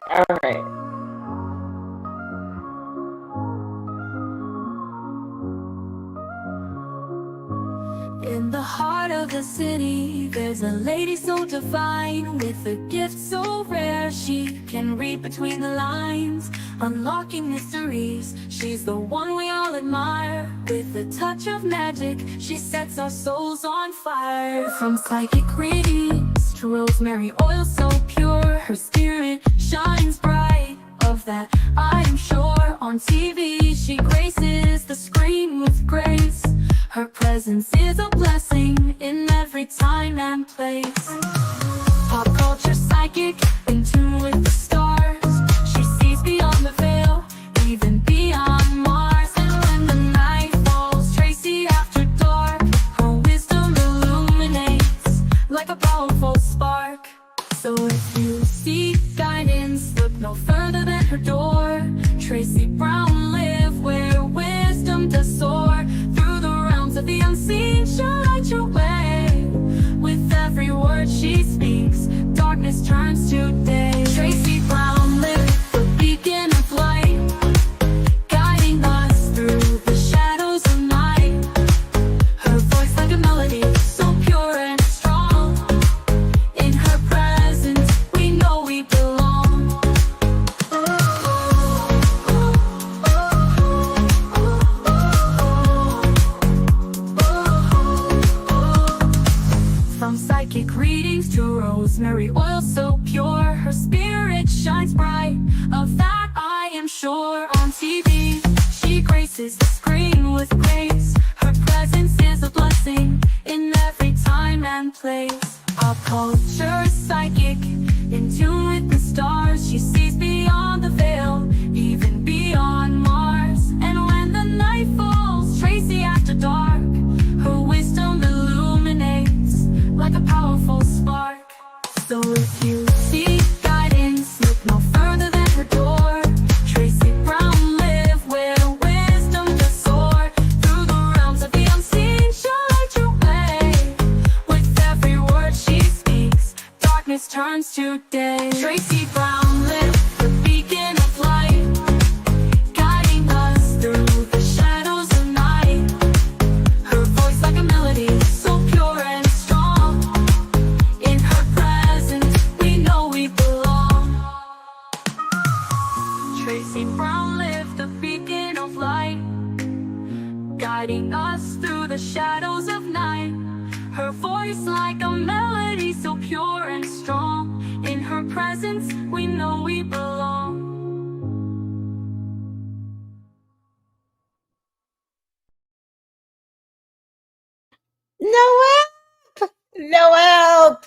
All right. In the heart of the city, there's a lady so divine, with a gift so rare she can read between the lines, unlocking mysteries. She's the one we all admire. With a touch of magic, she sets our souls on fire. From psychic readings to rosemary oil so pure, her spirit shines bright. Of that I am sure. On TV she graces the screen with grace. Her presence is a blessing in every time and place. Pop culture psychic, in tune with the stars. She sees beyond the veil, even beyond Mars. And when the night falls, Tracy after dark, her wisdom illuminates like a powerful spark. So if you seek guidance, look no further than her door. Tracy Brown live where wisdom does soar. Through the realms of the unseen, she'll light your way. With every word she speaks, darkness turns to day. Tracy Brown live, the beacon of light, guiding us through the shadows of night. Her voice like a melody, so pure and strong. In her presence, we know we belong. From psychic readings to rosemary oil so pure, her spirit shines bright. Of that I am sure. On TV, she graces the screen with grace. Her presence is a blessing in every time and place. Pop culture psychic, in tune with the stars. She sees beyond the veil, even beyond Mars. And when the night falls, Tracy after dark, her wisdom illuminates like a powerful spark. So if you seek guidance, look no further than her door. Tracy Brown live where wisdom does soar. Through the realms of the unseen, she'll light your way. With every word she speaks, darkness turns to day. Tracy Brown live, the beacon of light, guiding us through the shadows of night. Her voice like a melody, so pure and strong. In her presence, we know we belong. Tracy Brown live, the beacon of light, guiding us through the shadows of night. Her voice like a melody, so pure and strong. In her presence, we know we belong. No help! No help!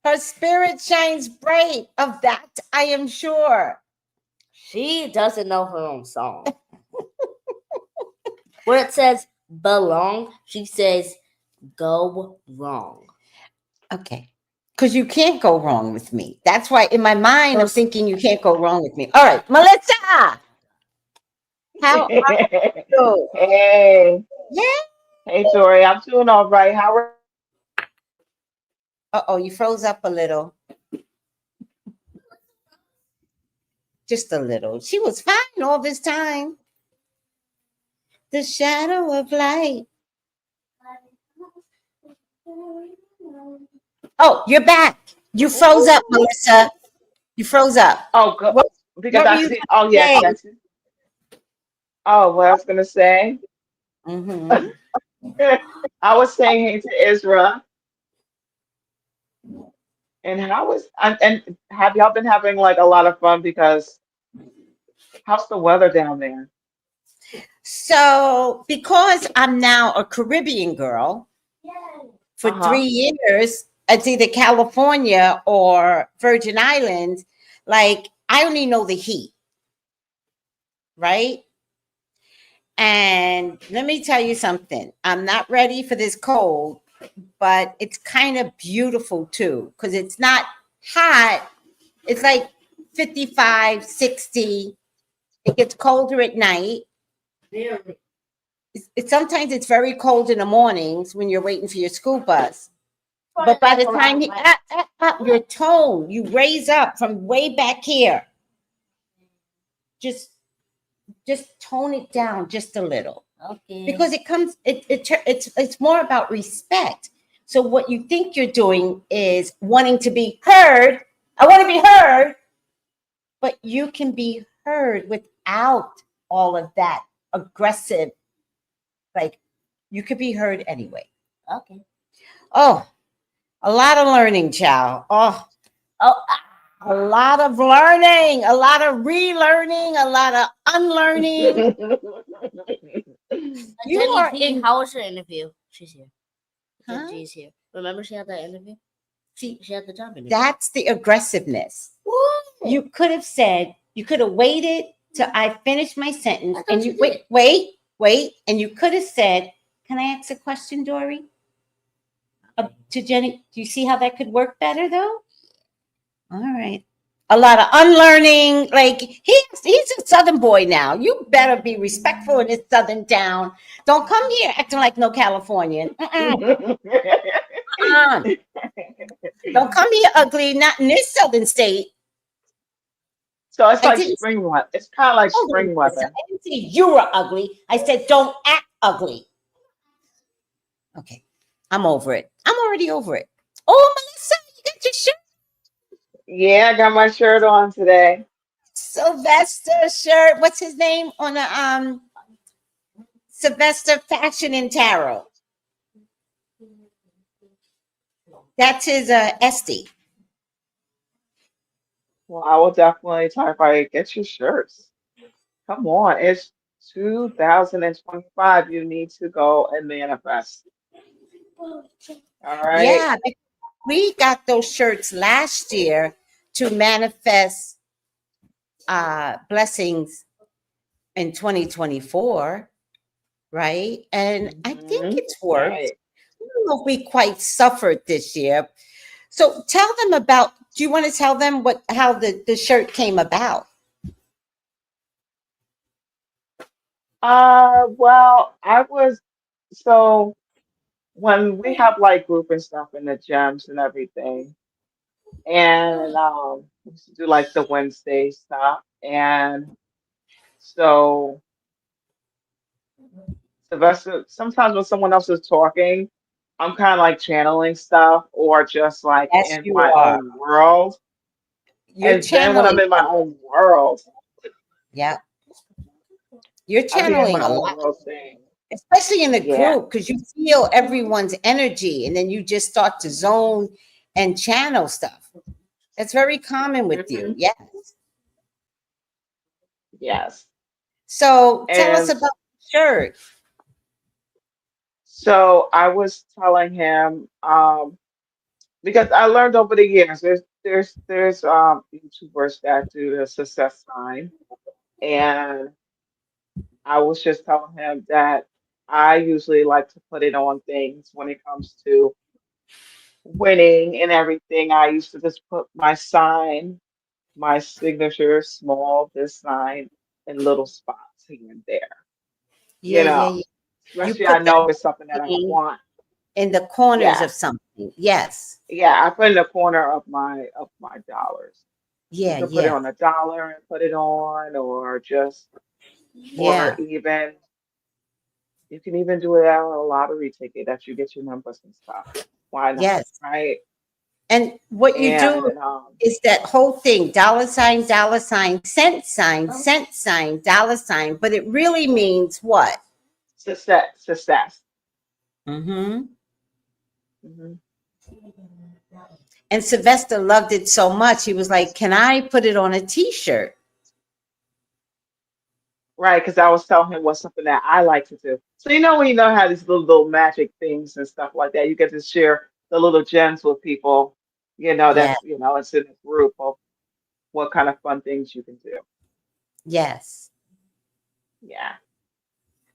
Her spirit shines bright, of that I am sure. She doesn't know her own song. Where it says belong, she says go wrong. Okay. Because you can't go wrong with me. That's why in my mind, I'm thinking you can't go wrong with me. All right, Melissa, how are you? Hey, Yeah. hey, Tori. I'm doing all right. How are? Uh-oh, you froze up a little. Just a little. She was fine all this time. The shadow of light. Oh, you're back. You froze up, Ooh. Melissa. You froze up. Oh, good. What, Because what were I you see. Oh, yes, saying? yes. Oh, what I was gonna say. Mm-hmm. I was saying hey to Isra, and and have y'all been having like a lot of fun because how's the weather down there? So, because I'm now a Caribbean girl for Uh-huh. 3 years, it's either California or Virgin Islands. Like, I only know the heat, right? And let me tell you something. I'm not ready for this cold, but it's kind of beautiful too, because it's not hot. It's like 55, 60. It gets colder at night. Sometimes it's very cold in the mornings when you're waiting for your school bus. But by the time your tone, you raise up from way back here. Just tone it down just a little. Okay. Because it's more about respect. So what you think you're doing is wanting to be heard. I want to be heard, but you can be heard without all of that aggressive. Like you could be heard anyway. Okay. Oh, a lot of learning, child. Oh, Oh, a lot of learning, a lot of relearning, a lot of unlearning. You Jenny are G, in. how was your interview? She's here. Huh? Jenny G is here. Remember she had that interview? See, She had the job interview. that's the aggressiveness. You could have said, you could have waited till I finished my sentence, I thought and you you did. wait, and you could have said, "Can I ask a question, Dory?" To Jenny, do you see how that could work better, though? All right. A lot of unlearning. Like he's a Southern boy now. You better be respectful in this Southern town. Don't come here acting like no Californian. Uh-uh. Don't come here ugly. Not in this Southern state. So it's I like didn't. spring weather. It's kind of like Hold on, spring Melissa. weather. I didn't say you were ugly. I said don't act ugly. Okay, I'm over it. I'm already over it. Oh, Melissa, you got your shirt. Yeah, I got my shirt on today. Sylvester shirt. What's his name on the Sylvester Fashion and Tarot? That's his Esty. Well, I will definitely talk about it. Get your shirts. Come on, it's 2025. You need to go and manifest. All right. Yeah, we got those shirts last year to manifest blessings in 2024, right? And I think Hmm. it's worked. Right. I don't know if we quite suffered this year. So tell them about, do you want to tell them how the shirt came about? Well, I was so when we have like group and stuff in the gyms and everything, and we used to do like the Wednesday stuff, and so Sylvester, sometimes when someone else is talking, I'm kind of like channeling stuff or just like Yes, in you my are. own world. You're And then when I'm channeling. in my own world, Yeah, you're I be in channeling my a own lot, world saying, especially in the yeah. group, because you feel everyone's energy and then you just start to zone and channel stuff. That's very common with Hmm. you. Yes. Yes. So tell us And about the shirt. so I was telling him, because I learned over the years, there's YouTubers that do the success sign, and I was just telling him that I usually like to put it on things when it comes to winning and everything. I used to just put my sign, my signature, small, this sign, in little spots here and there. Yeah, You yeah, know, yeah. You especially I put that know if it's something that I thing want. in the corners Yeah, of something. Yes. yeah. I put in the corner of my dollars. You Yeah, can put it yeah, on a dollar and put it on, or just, or yeah. even you can even do it on a lottery ticket that you get your numbers and stuff. Why not? Yes. Right? And what you do And is that whole thing, dollar sign, dollar sign, but it really means what? success. Mm-hmm. Hmm. And Sylvester loved it so much. He was like, "Can I put it on a t-shirt?" Right, because I was telling him what's something that I like to do. So you know when you know how these little magic things and stuff like that, you get to share the little gems with people. Yeah. It's in a group of what kind of fun things you can do. Yes. Yeah.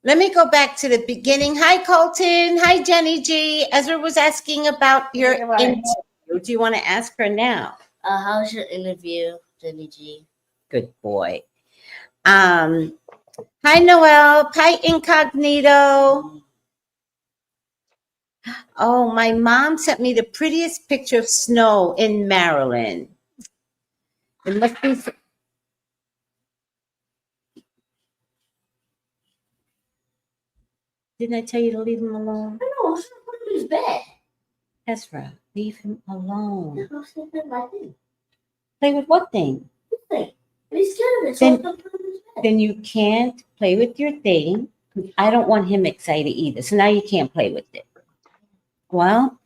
Let me go back to the beginning. Hi, Colton. Hi, Jenny G. Ezra was asking about your Anyway, interview. Do you want to ask her now? How's your interview, Jenny G? Good boy. Hi, Noel. Hi, Incognito. Oh, my mom sent me the prettiest picture of snow in Maryland. It must be. Didn't I tell you to leave him alone? I know. I'm trying to put him in his bed. Ezra, leave him alone. I'm sleeping in my thing. Play with what thing? This thing. And he's scared of it, so Then- I'm gonna put him in his bed. Then you can't play with your thing. I don't want him excited either. So now you can't play with it. Well,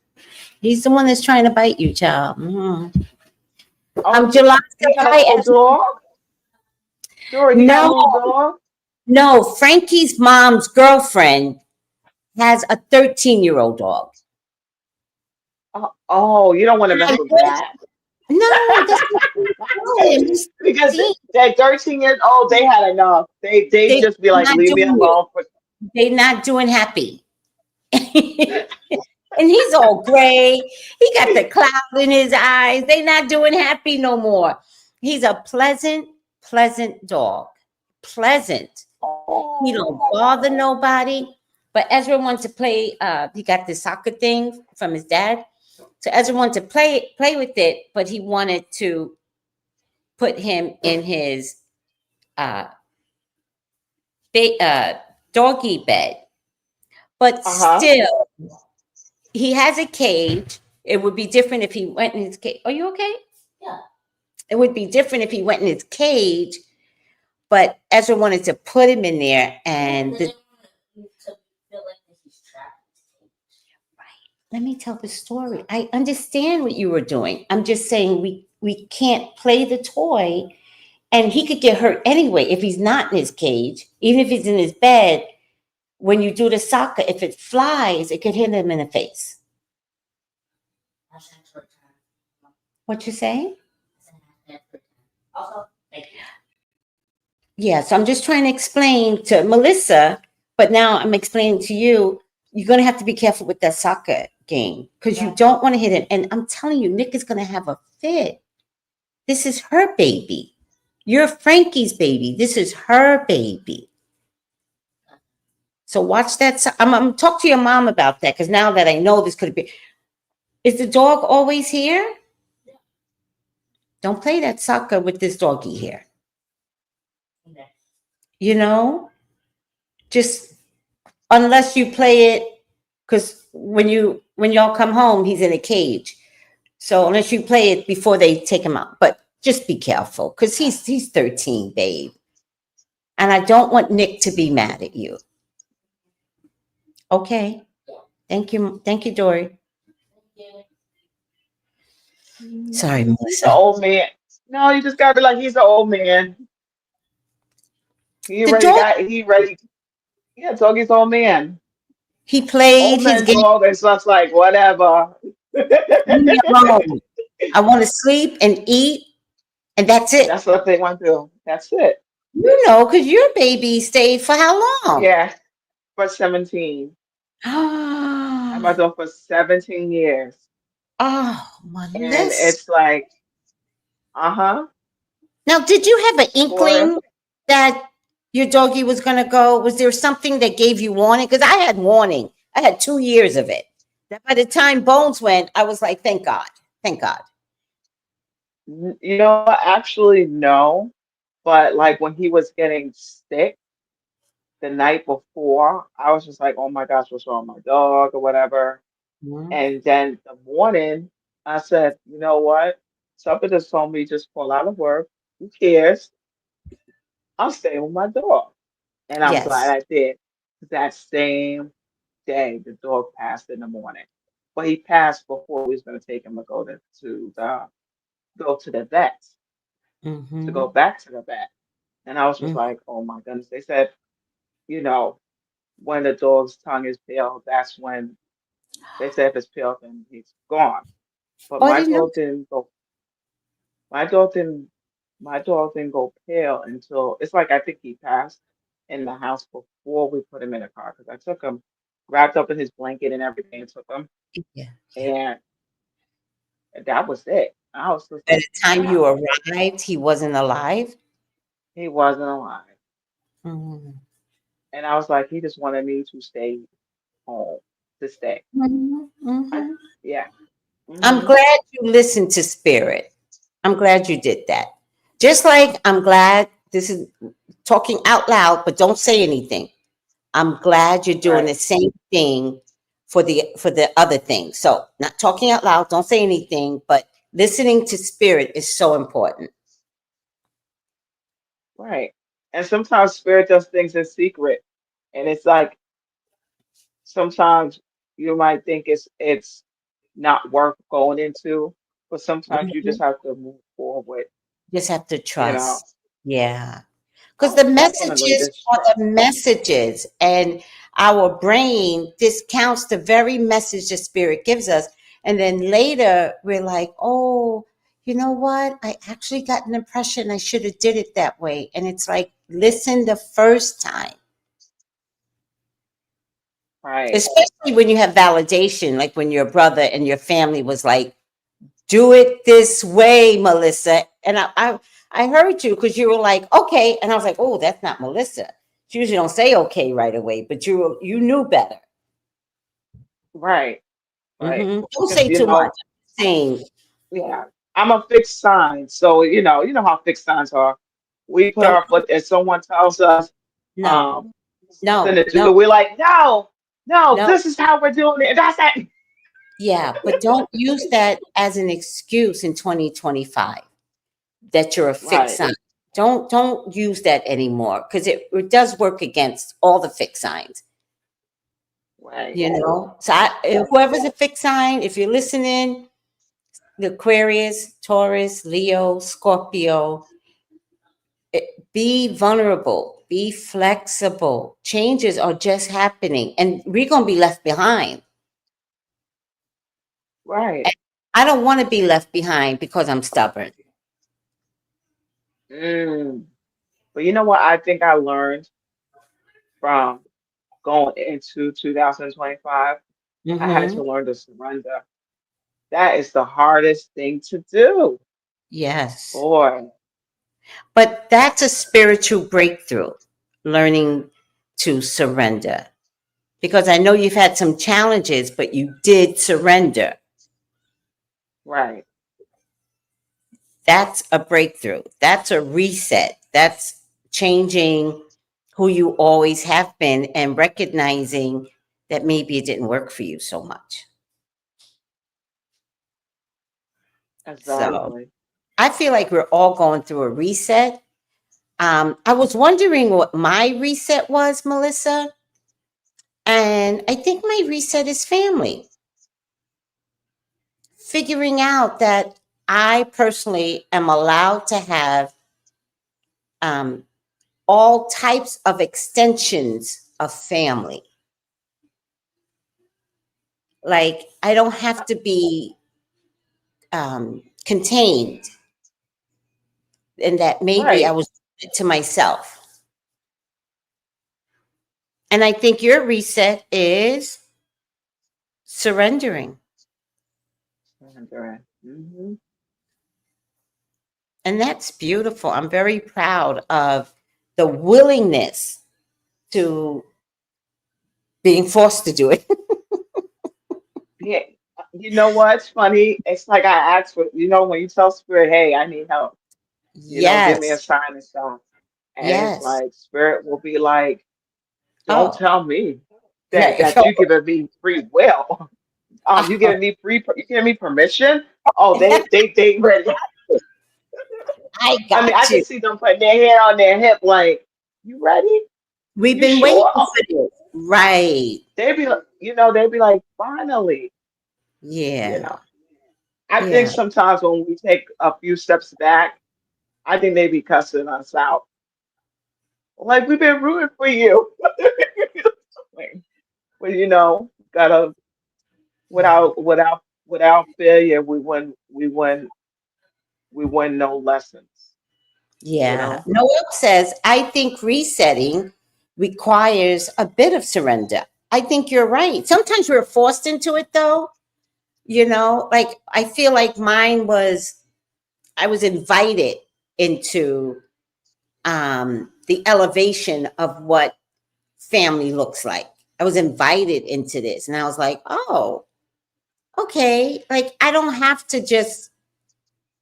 he's the one that's trying to bite you, child. Oh, July. he got a July. little dog. Dory, he got a No, little dog. no. Frankie's mom's girlfriend has a 13-year-old dog. Oh, you don't want to mess with that. No, that's not him. He's Because 13. that 13 years old, they had enough. They They're just be like, not leave me doing it. alone for They're not doing happy. And he's all gray. He got the cloud in his eyes. They not doing happy no more. He's a pleasant dog. Pleasant. He don't bother oh. nobody. But Ezra wants to play. He got the soccer thing from his dad. So Ezra wanted to play with it, but he wanted to put him in his uh, doggy bed. But Uh-huh. still, he has a cage. It would be different if he went in his cage. Are you okay? Yeah. It would be different if he went in his cage, but Ezra wanted to put him in there. And I didn't want him to feel like he's trapped. let me tell the story. I understand what you were doing. I'm just saying we can't play the toy, and he could get hurt anyway if he's not in his cage, even if he's in his bed. When you do the soccer, if it flies, it could hit him in the face. What you say? Also, thank you. Yeah, so I'm just trying to explain to Melissa, but now I'm explaining to you, you're going to have to be careful with that soccer game because you don't want to hit him. And I'm telling you, Nick is going to have a fit. This is her baby. You're Frankie's baby. This is her baby. So watch that. I'm going to talk to your mom about that because now that I know this could be. Is the dog always here? Don't play that soccer with this doggy here. Okay. You know, just unless you play it, because when y'all come home, he's in a cage. So unless you play it before they take him out, but just be careful because he's 13, babe, and I don't want Nick to be mad at you. Okay, thank you, Dory. Sorry, He's an Melissa. old man. No, you just gotta be like, he's an old man. The dog, He ready. Yeah, doggy's old man. he played Old his man game. dog is just like whatever. Leave me alone. I want to sleep and eat, and that's it. That's what they want to do. That's it. You know, because your baby stayed for how long? Yeah, for 17. I had my Oh, dog for 17 years. oh, And Melissa. it's like, uh-huh. Now, did you have an Or inkling that your doggy was going to go? Was there something that gave you warning? Because I had warning. I had 2 years of it. That by the time Bones went, I was like, thank God. Thank God. you know, actually no. But like when he was getting sick the night before, I was just like, oh my gosh, what's wrong with my dog or whatever. Mhm. And then the morning, I said, you know what? Something just told me just pull out of work. Who cares? I'm staying with my dog. And I'm glad Yes. I did. That same day, the dog passed in the morning. But he passed before we was going to take him to go to the vet, to go Hmm. back to the vet. And I was just like, oh my goodness. They said, you know, when the dog's tongue is pale, that's when they said if it's pale, then he's gone. But Oh, I didn't know. my dog didn't, my dog didn't go pale until it's like I think he passed in the house before we put him in a car because I took him wrapped up in his blanket and everything and took him, Yeah, yeah. and that was it. I was just By like, the time you wow, arrived, he wasn't alive. he wasn't alive. Mhm. And I was like, he just wanted me to stay home. to stay. Mhm, I, mhm. yeah. I'm Hmm. glad you listened to spirit. I'm glad you did that. Just like I'm glad this is talking out loud, but don't say anything. I'm glad you're doing Right. the same thing for the other thing. So not talking out loud, don't say anything, but listening to spirit is so important. Right. And sometimes spirit does things in secret, and it's like sometimes you might think it's not worth going into, but sometimes you just Mhm. have to move forward. Just have to You know. trust. Yeah. Because Oh, the definitely messages this are trust. the messages, and our brain discounts the very message the spirit gives us. And then later we're like, oh, you know what? I actually got an impression I should have did it that way. And it's like, listen the first time, Right. especially when you have validation, like when your brother and your family was like, do it this way, Melissa. And I heard you because you were like, okay. And I was like, oh, that's not Melissa. She usually don't say okay right away, but you knew better. Right. Right. Don't Because say too much. Saying yeah, I'm a fixed sign. So, you know how fixed signs are. We put don't our foot if someone tells us no, um something no, to no, do, we're like, no, no, no. this is how we're doing it. That's it. Yeah, but don't use that as an excuse in 2025 that you're a fixed Right. sign. Don't use that anymore because it does work against all the fixed signs. Right. You know, so whoever's a fixed sign, if you're listening, the Aquarius, Taurus, Leo, Scorpio, be vulnerable, be flexible. Changes are just happening, and we're going to be left behind. Right. And I don't want to be left behind because I'm stubborn. Mm. But you know what I think I learned from going into 2025? I had Hmm. to learn to surrender. That is the hardest thing to do. Yes. Boy. But that's a spiritual breakthrough, learning to surrender. Because I know you've had some challenges, but you did surrender. Right. That's a breakthrough. That's a reset. That's changing who you always have been and recognizing that maybe it didn't work for you so much. So Exactly. I feel like we're all going through a reset. I was wondering what my reset was, Melissa. And I think my reset is family. Figuring out that I personally am allowed to have um, all types of extensions of family. Like I don't have to be contained, and that maybe I Right. was to myself. And I think your reset is surrendering, Mm-hmm. and that's beautiful. I'm very proud of the willingness to being forced to do it. Yeah, you know what's funny? It's like I asked for, when you tell Spirit, hey, I need help, give me a Yes, sign and stuff. And it's yes. like Spirit will be like, don't Oh, tell me that yeah. that you giving me free will. You giving me you giving me permission? Oh, they ready. I I mean, I got can you. see them putting their hand on their hip, like, you ready? We've You been waiting sure? for this. Right. They be like, they be like, finally, you Yeah. know. I think Yeah. sometimes when we take a few steps back, I think they be cussing us out. Like we've been rooting for you. But gotta without failure, we win no lessons. You Yeah. know? Noel says, I think resetting requires a bit of surrender. I think you're right. Sometimes we're forced into it though. Like I feel like mine was, I was invited into the elevation of what family looks like. I was invited into this, and I was like, oh, okay. Like, I don't have to just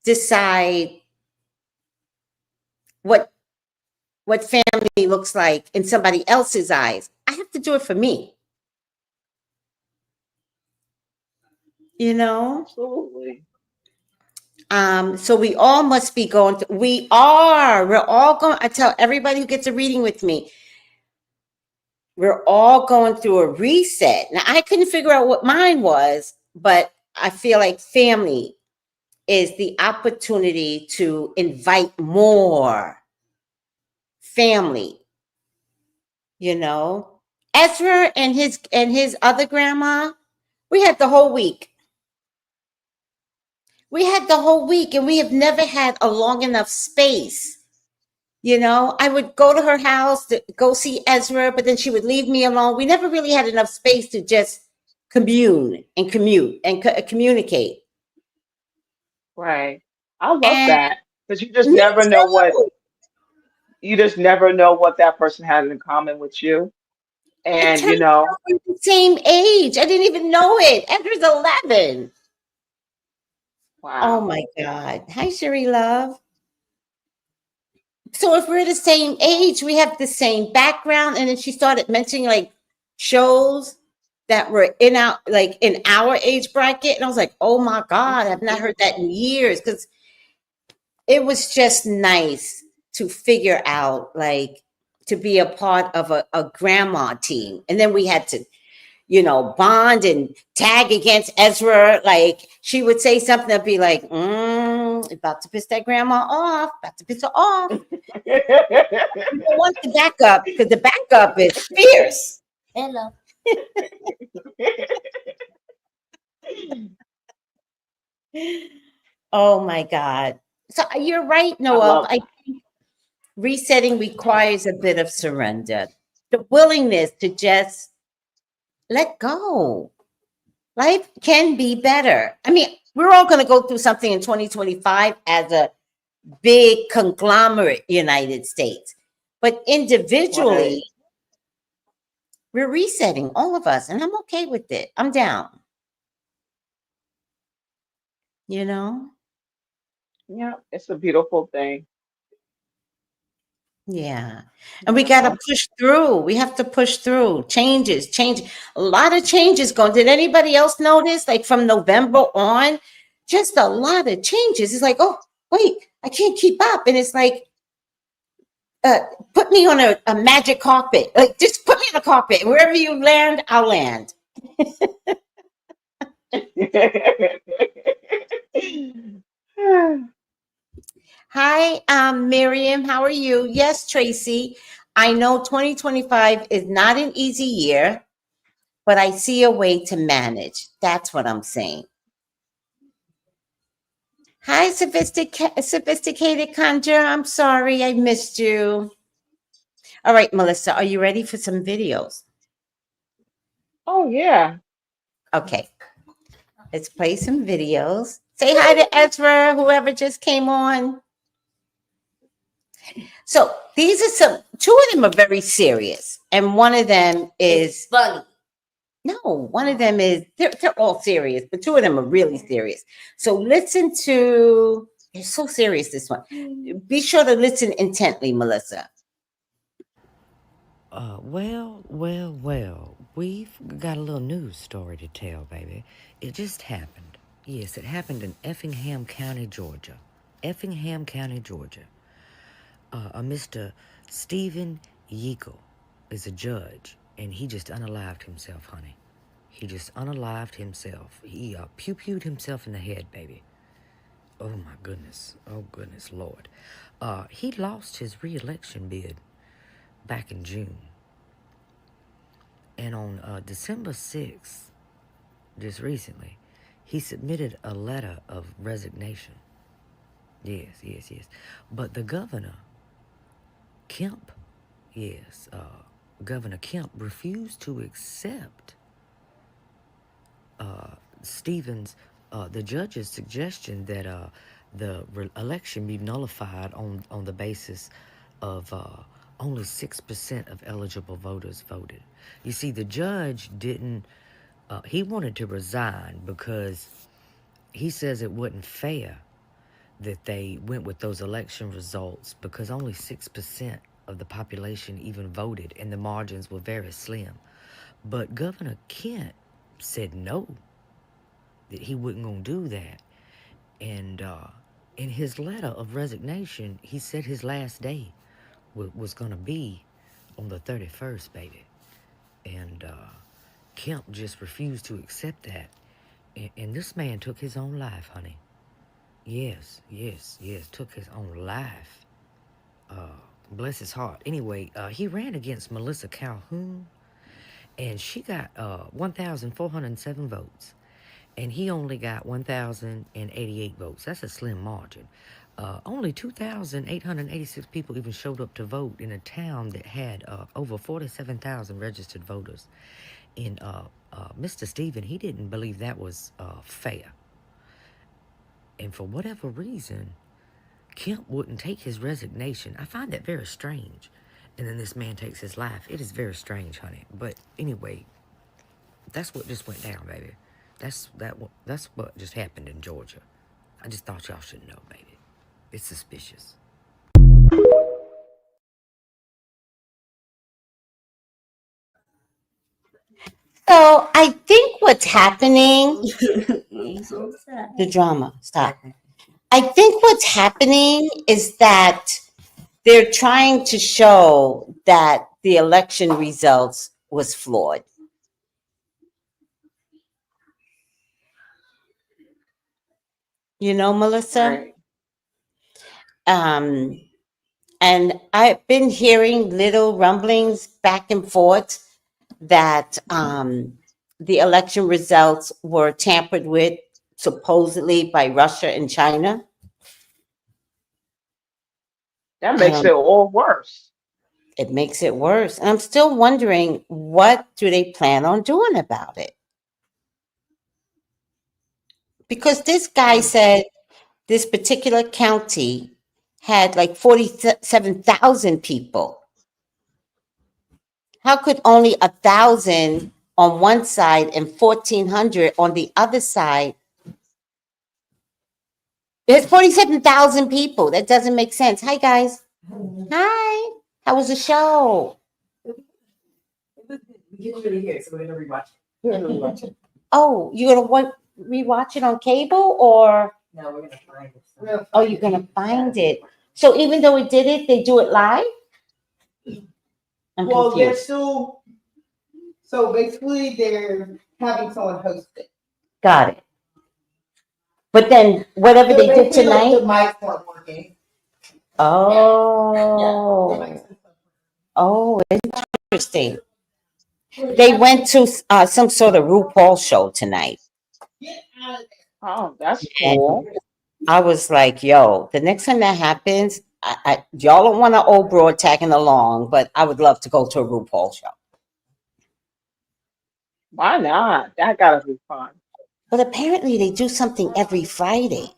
decide what family looks like in somebody else's eyes. I have to do it for me, you know? Absolutely. So we all must be going through, we're all going, I tell everybody who gets a reading with me, we're all going through a reset. Now, I couldn't figure out what mine was, but I feel like family is the opportunity to invite more family, you know? Ezra and his other grandma, we had the whole week. We had the whole week, and we have never had a long enough space. You know, I would go to her house to go see Ezra, but then she would leave me alone. We never really had enough space to just commune and commute and communicate. Right. I love And that because you just me never know what too. that person had in common with you. It And turns out we're the same age. I didn't even know it. Ezra's 11. Oh wow. my God. Hi, Sherry Love. So if we're the same age, we have the same background. And then she started mentioning like shows that were in our age bracket. And I was like, oh my God, I've not heard that in years. Because it was just nice to figure out, like, to be a part of a grandma team. And then we had to, bond and tag against Ezra. Like, she would say something that'd be like, about to piss that grandma off, about to piss her off. You don't want the backup because the backup is fierce. Hello. Oh my God. So you're right, I Noel. love I think resetting requires a bit of surrender, the willingness to just let go. Life can be better. I mean, we're all going to go through something in 2025 as a big conglomerate United States. But that. Right. individually, we're resetting, all of us, and I'm okay with it. I'm down, you know? Yeah, it's a beautiful thing. Yeah. And we Yeah. got to push through. We have to push through. Change. A lot of changes going. Did anybody else notice? Like from November on, just a lot of changes. It's like, oh, wait, I can't keep up. And it's like, uh, put me on a magic carpet. Like, just put me on a carpet. Wherever you land, I'll land. Hi, Miriam. How are you? Yes, Tracy. I know 2025 is not an easy year, but I see a way to manage. That's what I'm saying. Hi, sophisticated conjure. I'm sorry I missed you. All right, Melissa, are you ready for some videos? Oh yeah. Okay, let's play some videos. Say hi to Ezra, whoever just came on. So these are two of them are very serious, and one of them It's is funny. no, one of them is they're all serious, but two of them are really serious. So listen to they're so serious this one. Be sure to listen intently, Melissa. Well, we've got a little news story to tell, baby. It just happened. Yes, it happened in Effingham County, Georgia. Effingham County, Georgia. A Mr. Stephen Yeagle is a judge, and he just unalived himself, honey. He just unalived himself. He pew-pewed himself in the head, baby. Oh, my goodness. Oh, goodness, Lord. He lost his re-election bid back in June. And on December 6th, just recently, he submitted a letter of resignation. Yes. But the governor, Kemp, yes, Governor Kemp refused to accept Stevens, the judge's suggestion that the election be nullified on the basis of only 6% of eligible voters voted. You see, the judge didn't, he wanted to resign because he says it wasn't fair that they went with those election results because only 6% of the population even voted and the margins were very slim. But Governor Kent said no, that he wasn't going to do that. And in his letter of resignation, he said his last day was going to be on the 31st, baby. And Kemp just refused to accept that. And this man took his own life, honey. Yes, took his own life. Bless his heart. Anyway, he ran against Melissa Calhoun, and she got 1,407 votes. And he only got 1,088 votes. That's a slim margin. Only 2,886 people even showed up to vote in a town that had over 47,000 registered voters. And Mr. Stephen, he didn't believe that was fair. And for whatever reason, Kemp wouldn't take his resignation. I find that very strange. And then this man takes his life. It is very strange, honey. But anyway, that's what just went down, baby. That's what just happened in Georgia. I just thought y'all should know, baby. It's suspicious. So I think what's happening, I'm so sad. the drama, stop. I think what's happening is that they're trying to show that the election results was flawed. You know, Melissa? Right. Um, and I've been hearing little rumblings back and forth that the election results were tampered with supposedly by Russia and China. That I makes don't, it all worse. it makes it worse. And I'm still wondering, what do they plan on doing about it? Because this guy Mm. said this particular county had like 47,000 people. How could only 1,000 on one side and 1,400 on the other side? There's 47,000 people. That doesn't make sense. Hi, guys. Hi. How was the show? You can really hear it, so we're gonna rewatch it. We're gonna rewatch it. Oh, you're gonna rewatch it on cable, or No, we're gonna find it. oh, you're gonna find it. So even though it did it, they do it live? I'm Well, they're confused. still. So basically, they're having someone host it. Got it. But then whatever So they did basically, like, tonight. the mics weren't working. Oh. Yeah, the mics and stuff. Oh, interesting. They went to some sort of RuPaul show tonight. Get out of Oh, that's And cool. I was like, yo, the next time that happens, y'all don't want an old broad tagging along, but I would love to go to a RuPaul show. Why not? That gotta be fun. But apparently they do something every Friday.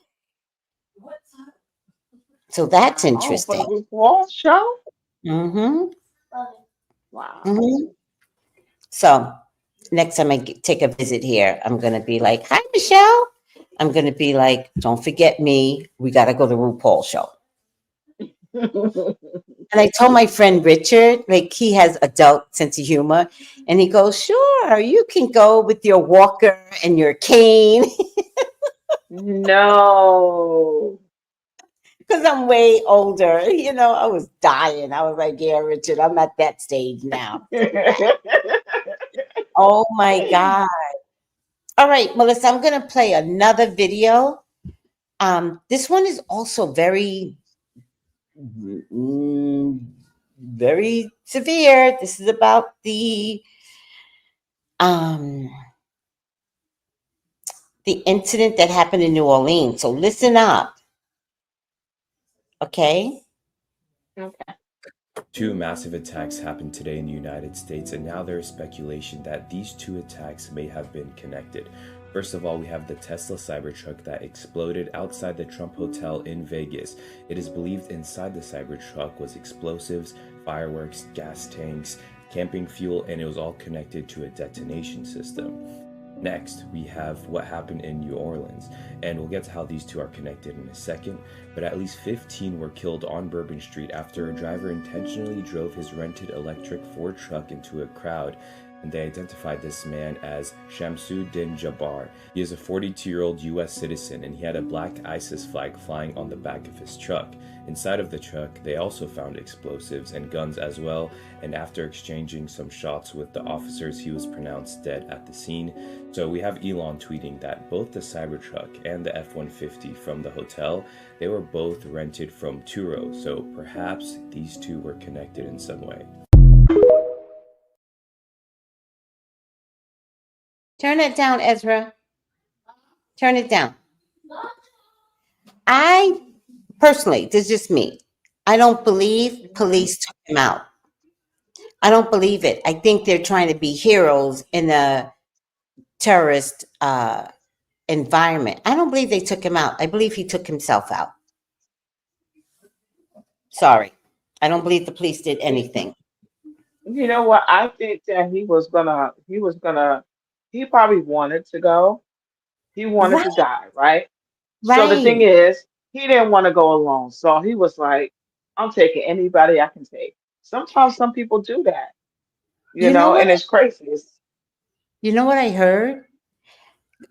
So that's Oh, for the interesting. RuPaul show? Mm-hmm. Wow. Mm-hmm. So next time I take a visit here, I'm going to be like, hi, Michelle. I'm going to be like, don't forget me. We got to go to RuPaul show. And I told my friend Richard, like, he has adult sense of humor. And he goes, sure, you can go with your walker and your cane. No. Because I'm way older. You know, I was dying. I was like, yeah, Richard, I'm at that stage now. Oh my God. All right, Melissa, I'm going to play another video. This one is also very severe. This is about um, the incident that happened in New Orleans. So listen up. Okay. Okay. Two massive attacks happened today in the United States, and now there is speculation that these two attacks may have been connected. First of all, we have the Tesla Cybertruck that exploded outside the Trump Hotel in Vegas. It is believed inside the Cybertruck was explosives, fireworks, gas tanks, camping fuel, and it was all connected to a detonation system. Next, we have what happened in New Orleans, and we'll get to how these two are connected in a second, but at least 15 were killed on Bourbon Street after a driver intentionally drove his rented electric Ford truck into a crowd, and they identified this man as Shamsuddin Jabbar. He is a 42-year-old US citizen, and he had a black ISIS flag flying on the back of his truck. Inside of the truck, they also found explosives and guns as well, and after exchanging some shots with the officers, he was pronounced dead at the scene. So we have Elon tweeting that both the Cybertruck and the F-150 from the hotel, they were both rented from Turo, so perhaps these two were connected in some way. Turn it down, Ezra. Turn it down. I personally, this is just me. I don't believe police took him out. I don't believe it. I think they're trying to be heroes in a terrorist environment. I don't believe they took him out. I believe he took himself out. Sorry. I don't believe the police did anything. You know what? I think that he probably wanted to go. He wanted Right, to die, right? So the thing right. is, he didn't want to go alone. So he was like, I'm taking anybody I can take. Sometimes some people do that, You know what? and it's crazy. You know what I heard?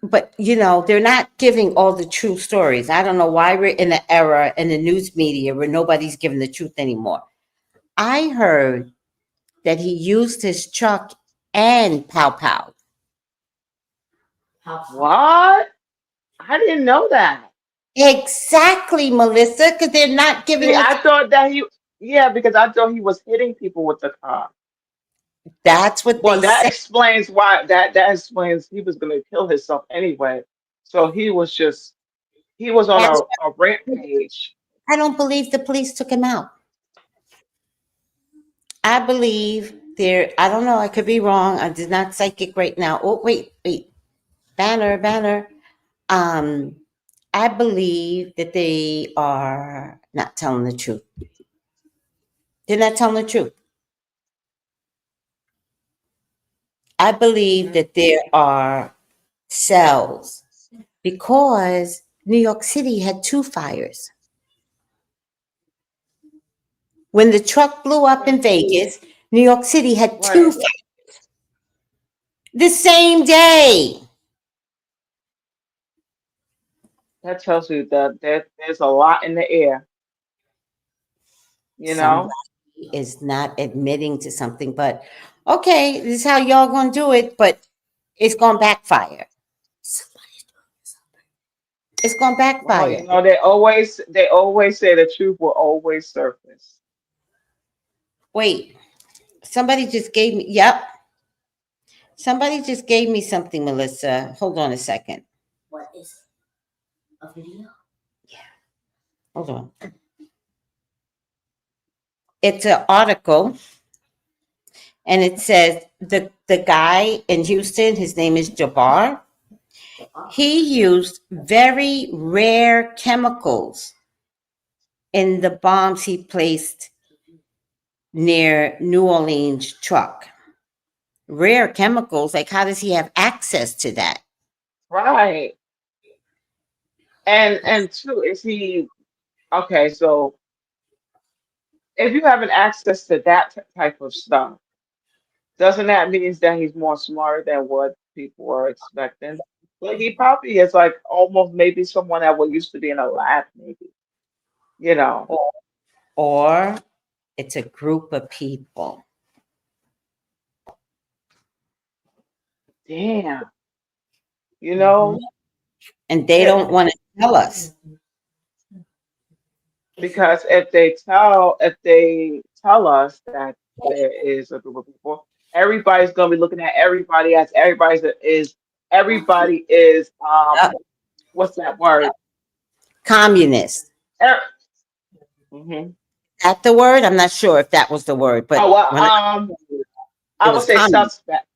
But they're not giving all the true stories. I don't know why we're in an era in the news media where nobody's giving the truth anymore. I heard that he used his truck and pow pow. What? I didn't know that. Exactly, Melissa, because they're not See, giving us. I thought that yeah, because I thought he was hitting people with the car. That's what Well, they that said. explains why that explains he was going to kill himself anyway. So he was on That's a rampage. I don't believe the police took him out. I believe they're. I don't know. I could be wrong. I'm just not psychic right now. Oh, wait. Banner, banner. Um, I believe that they are not telling the truth. They're not telling the truth. I believe that there are cells because New York City had two fires. When the truck blew up in Vegas, New York City had two Right. fires the same day. That tells you that there's a lot in the air, you Somebody know? is not admitting to something, but okay, this is how y'all gonna do it, but it's gonna backfire. It's gonna Well, backfire. they always say the truth will always surface. Wait, somebody just gave me, yep, somebody just gave me something, Melissa. Hold on a second. What is it? A video? Hold on. It's an article and it says the guy in Houston, his name is Jabbar. He used very rare chemicals in the bombs he placed near New Orleans truck. Rare chemicals, like how does he have access to that? Right. And two, is he okay, so if you have an access to that type of stuff, doesn't that mean that he's more smarter than what people are expecting? Like he probably is like almost maybe someone that would used to be in a lab, maybe, you know. Or, or it's a group of people. Damn, you Mhm. know, And they it, don't want to tell us. because if they tell us that there is a group of people, everybody's gonna be looking at everybody as everybody is Yep. what's that word? Communist. Er, mhm. That the word? I'm not sure if that was the word, Oh but well, it I was would say communist. suspect.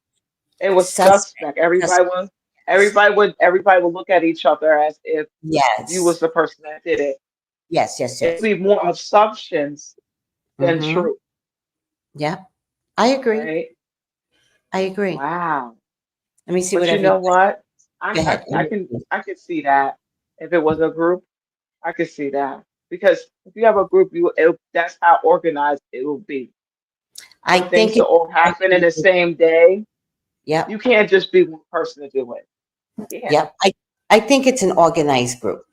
It was Suspect. suspect. Everybody Suspect. was. everybody would look at each other as if you Yes. was the person that did it. Yes, yes, It would yes. be more assumptions than Mm-hmm. truth, Yeah, I agree. right? I agree. Wow. Let me see what But you know everybody. what? Go ahead. I can see that if it was a group, I could see that because if you have a group, that's how organized it will be I for things think to it's all happen in the same day. yep, You can't just be one person to do it. Yeah. yep. I think it's an organized group.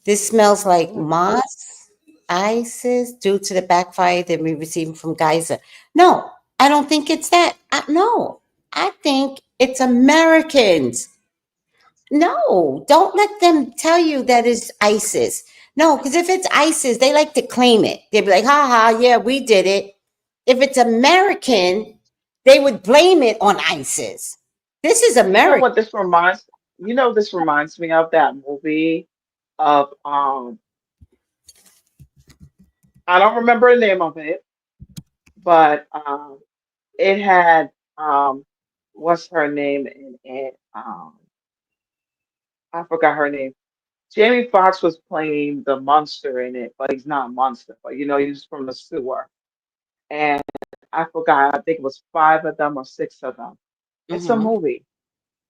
This smells like Mm. moss, ISIS, due to the backfire that we received from Geyser. No, I don't think it's that. No, I think it's Americans. No, don't let them tell you that it's ISIS. No, because if it's ISIS, they like to claim it. They'd be like, ha ha, yeah, we did it. If it's American, they would blame it on ISIS. This is You know American. what this reminds me of that movie of I don't remember the name of it, but it had what's her name in it? I forgot her name. Jamie Foxx was playing the monster in it, but he's not a monster, but he's from the sewer. And I forgot, I think it was five of them or six of them. It's a Mm-hmm, movie,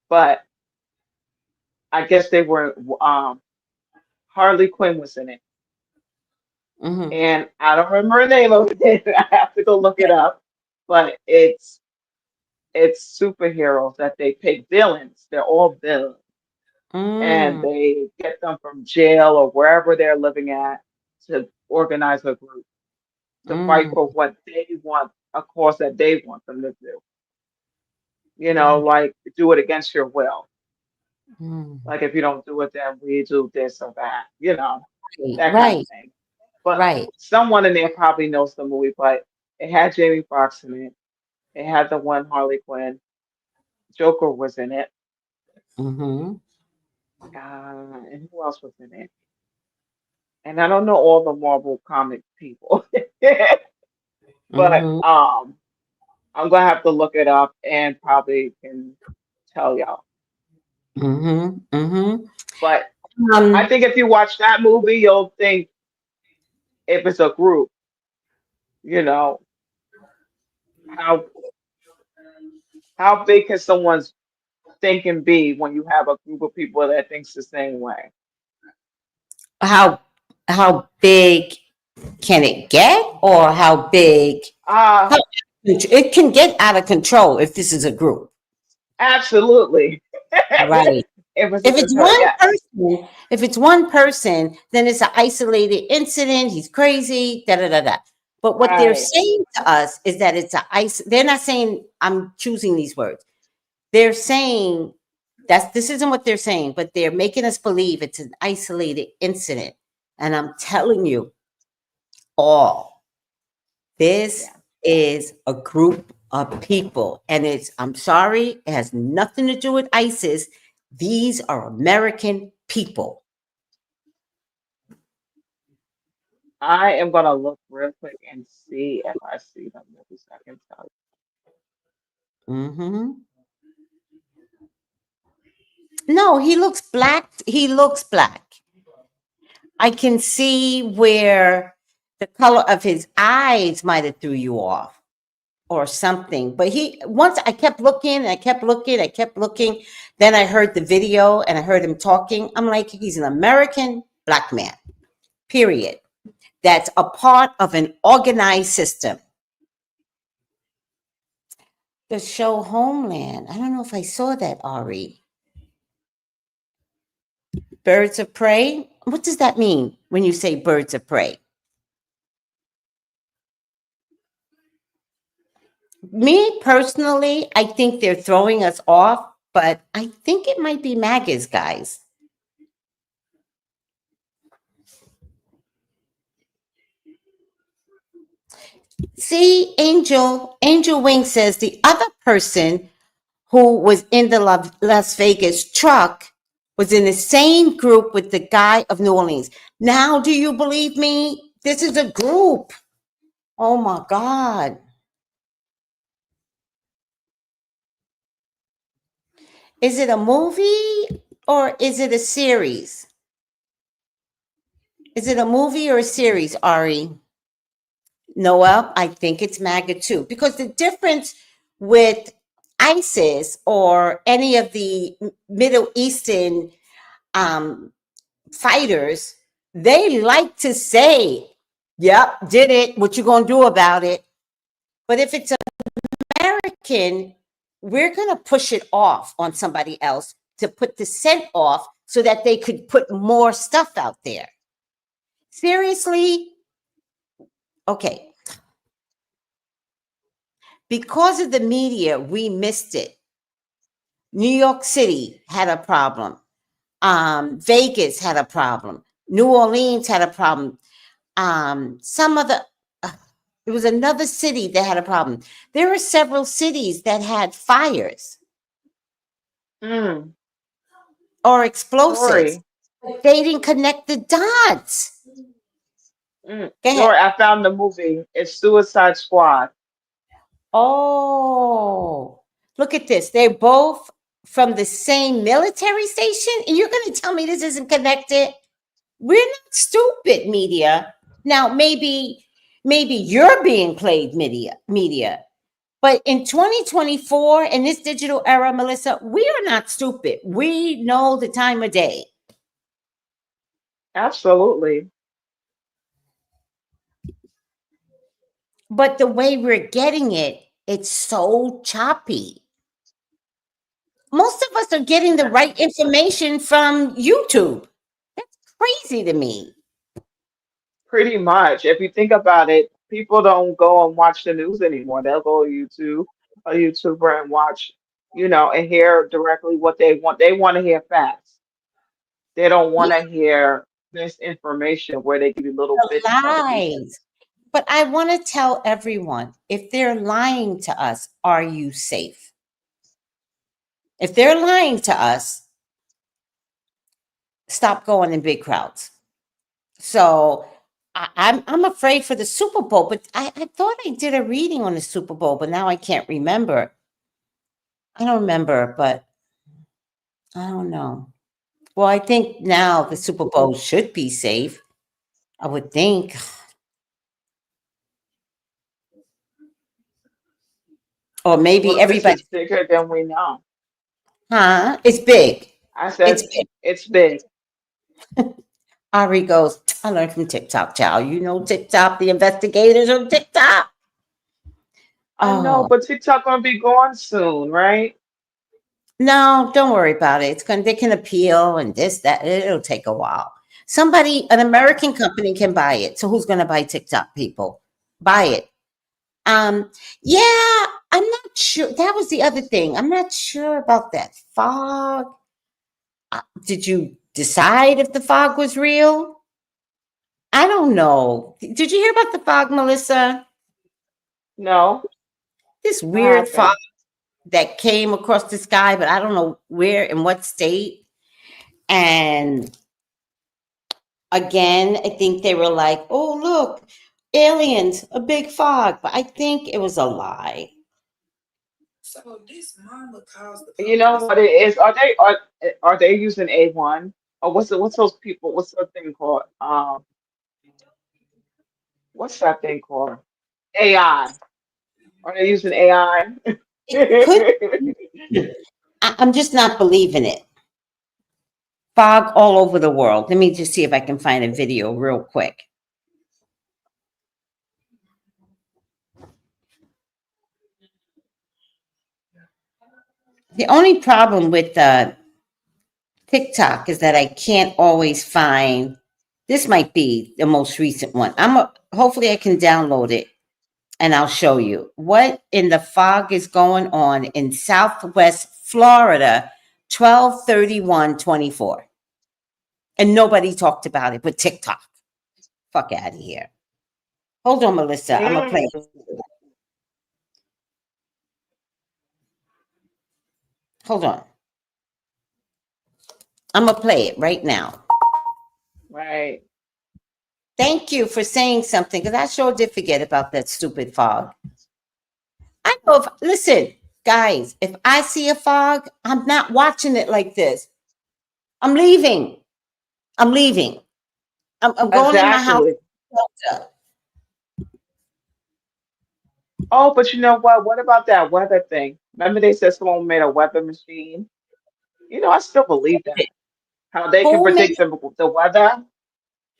but I guess they were Harley Quinn was in it. mm-hmm. And I don't remember the name of it. I have to go look it up. But it's superheroes that they pick villains. They're all villains. And Mm, they get them from jail or wherever they're living at to organize a group to fight mm, for what they want, a cause that they want them to do. mm, Like do it against your will. mm. Like if you don't do it, then we do this or that, that kind of Right, thing. But right. someone in there probably knows the movie, but it had Jamie Foxx in it. It had the one Harley Quinn. Joker was in it. Mm-hmm, And who else was in it? And I don't know all the Marvel comic people, but mm-hmm, I'm gonna have to look it up and probably can tell y'all. mm-hmm, mm-hmm. But I Um, think if you watch that movie, you'll think if it's a group, you know, how how big can someone's thinking be when you have a group of people that thinks the same way? how how big can it get, or how big? Ah, How, it can get out of control if this is a group, absolutely. right? If it's a If it's concern, one yes. person, if it's one person, then it's an isolated incident. He's crazy, da da da da. But what they're Right. saying to us is that it's a ice. They're not saying I'm choosing these words. They're saying this isn't what they're saying, but they're making us believe it's an isolated incident. And I'm telling you, all this Yeah. is a group of people, and I'm sorry, it has nothing to do with ISIS. These are American people. I am gonna look real quick and see if I see the movies. I can tell Hmm. No, he looks black. He looks black. I can see where the color of his eyes might have threw you off or something. But once I kept looking, I kept looking, I kept looking. Then I heard the video and I heard him talking. I'm like, he's an American black man, period. That's a part of an organized system. The show Homeland. I don't know if I saw that, Ari. Birds of prey. What does that mean when you say birds of prey? Me personally, I think they're throwing us off, but I think it might be MAGAs, guys. See, Angel Wing says the other person who was in the Las Vegas truck was in the same group with the guy of New Orleans. Now, do you believe me? This is a group. Oh my God. Is it a movie or is it a series? Is it a movie or a series, Ari? Noel, I think it's MAGA too. Because the difference with ISIS or any of the Middle Eastern um, fighters, they like to say, yep, did it. What you gonna do about it? But if it's American, we're gonna push it off on somebody else to put the scent off so that they could put more stuff out there. Seriously? Okay. Because of the media, we missed it. New York City had a problem. Vegas had a problem. New Orleans had a problem. Some of the It was another city that had a problem. There were several cities that had fires Mm, or explosives. Dory. They didn't connect the dots. Go ahead. Dory, I found the movie. It's Suicide Squad. Oh, look at this. They're both from the same military station, and you're going to tell me this isn't connected? We're not stupid, media. Now, maybe you're being played, media. But in 2024, in this digital era, Melissa, we are not stupid. We know the time of day. Absolutely. But the way we're getting it, it's so choppy. Most of us are getting the right information from YouTube. That's crazy to me. Pretty much. If you think about it, people don't go and watch the news anymore. They'll go to YouTube, a YouTuber, and watch, and hear directly what they want. They want to hear facts. They don't want Yeah, to hear misinformation where they give you little bits of lies. pieces. But I want to tell everyone, if they're lying to us, are you safe? If they're lying to us, stop going in big crowds. So I'm afraid for the Super Bowl, but I thought I did a reading on the Super Bowl, but now I can't remember. I don't remember, but I don't know. Well, I think now the Super Bowl should be safe. I would think. Or maybe Well, this everybody, is bigger than we know. huh? It's big. I It's said big. it's big. Ari goes, I learned from TikTok, child. You know TikTok, the investigators on TikTok. I know, Oh, but TikTok gonna be gone soon, right? no, don't worry about it. It's going to, they can appeal and this, that. It'll take a while. Somebody, an American company can buy it. So who's going to buy TikTok, people? Buy it. Um, yeah, I'm not sure. That was the other thing. I'm not sure about that fog. Did you decide if the fog was real? I don't know. Did you hear about the fog, Melissa? No, This what weird fog happened? that came across the sky, but I don't know where in what state. And again, I think they were like, oh, look, aliens, a big fog. But I think it was a lie. You know what it is? Are they using A1? Or what's those people? What's the thing called? What's that thing called? AI. Are they using AI? It could be. I'm just not believing it. Fog all over the world. Let me just see if I can find a video real quick. The only problem with TikTok is that I can't always find. This might be the most recent one. Hopefully I can download it and I'll show you what in the fog is going on in Southwest Florida, 12/31/24, and nobody talked about it but TikTok. Fuck out of here. Hold on, Melissa. I'm gonna play Mm, it. Hold on. I'm gonna play it right now. right. Thank you for saying something because I sure did forget about that stupid fog. I know if, listen, Guys, if I see a fog, I'm not watching it like this. I'm leaving. I'm leaving. I'm going in my house. Exactly. Oh, but you know what? What about that weather thing? Remember they said someone made a weather machine? I still believe that. How they can Who made? predict the weather.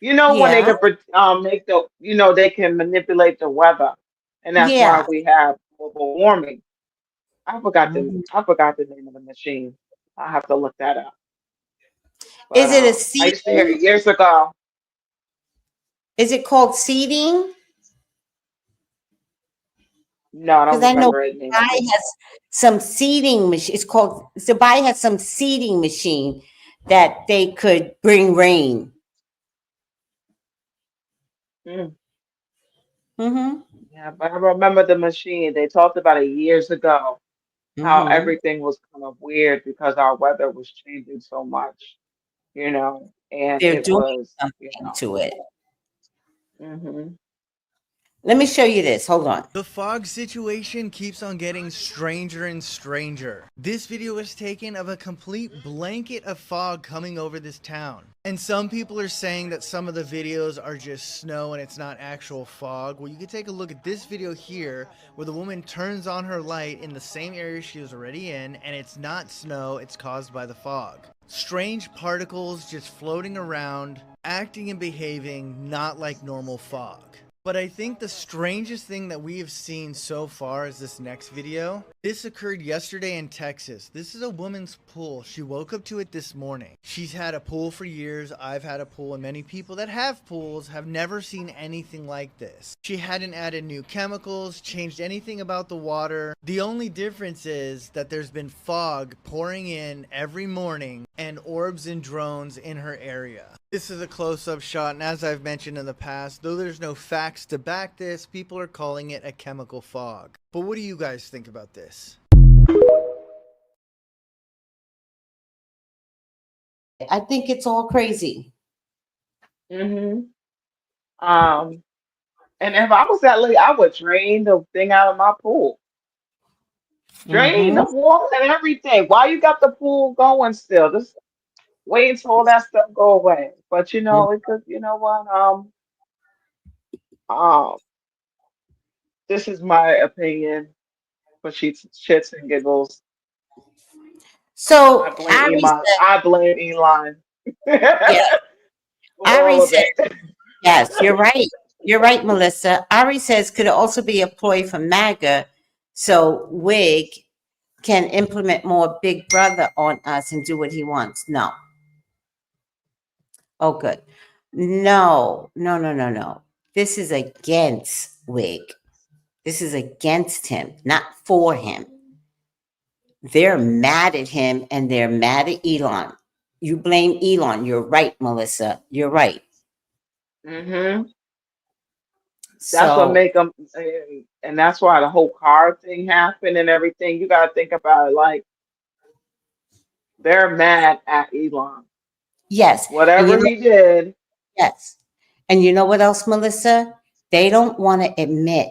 When they Yeah, can make they can manipulate the weather, and that's why yeah. we have global warming. Mhm. I forgot the name of the machine. I have to look that up. But Is it a I used to hear seeding? it years ago. Is it called seeding? No, I Because don't I know remember the name of Dubai it. has some seeding machine. It's called Dubai has some seeding machine that they could bring rain. Mm, Mm-hmm. yeah, but I remember the machine. They talked about it years ago. How Mm-hmm. everything was kind of weird because our weather was changing so much. And They're it doing was, something to it. hmm Let me show you this. Hold on. The fog situation keeps on getting stranger and stranger. This video was taken of a complete blanket of fog coming over this town. And some people are saying that some of the videos are just snow and it's not actual fog. Well, you can take a look at this video here where the woman turns on her light in the same area she was already in, and it's not snow, it's caused by the fog. Strange particles just floating around, acting and behaving not like normal fog. But I think the strangest thing that we have seen so far is this next video. This occurred yesterday in Texas. This is a woman's pool. She woke up to it this morning. She's had a pool for years. I've had a pool, and many people that have pools have never seen anything like this. She hadn't added new chemicals, changed anything about the water. The only difference is that there's been fog pouring in every morning and orbs and drones in her area. This is a close-up shot, and as I've mentioned in the past, though there's no facts to back this, people are calling it a chemical fog. But what do you guys think about this? I think it's all crazy. hmm Um, and if I was that lady, I would drain the thing out of my pool. Drain Mm-hmm. the water and everything. Why you got the pool going still? Just wait until all that stuff go away. But it could, you know what? Um, this is my opinion for shits and giggles. I So blame Ari Elon. said, I blame Elon yeah, for Ari all of said, it. yes, you're right. You're right, Melissa. Ari says, could it also be a ploy from MAGA so Wig can implement more Big Brother on us and do what he wants? No. Oh, good. No, no, no, no, no. This is against Wig. This is against him, not for him. They're mad at him and they're mad at Elon. You blame Elon. You're right, Melissa. You're right. hmm That's what So, make them, and that's why the whole car thing happened and everything. You got to think about it like they're mad at Elon. yes. And you Whatever know, he did. yes. And you know what else, Melissa? They don't want to admit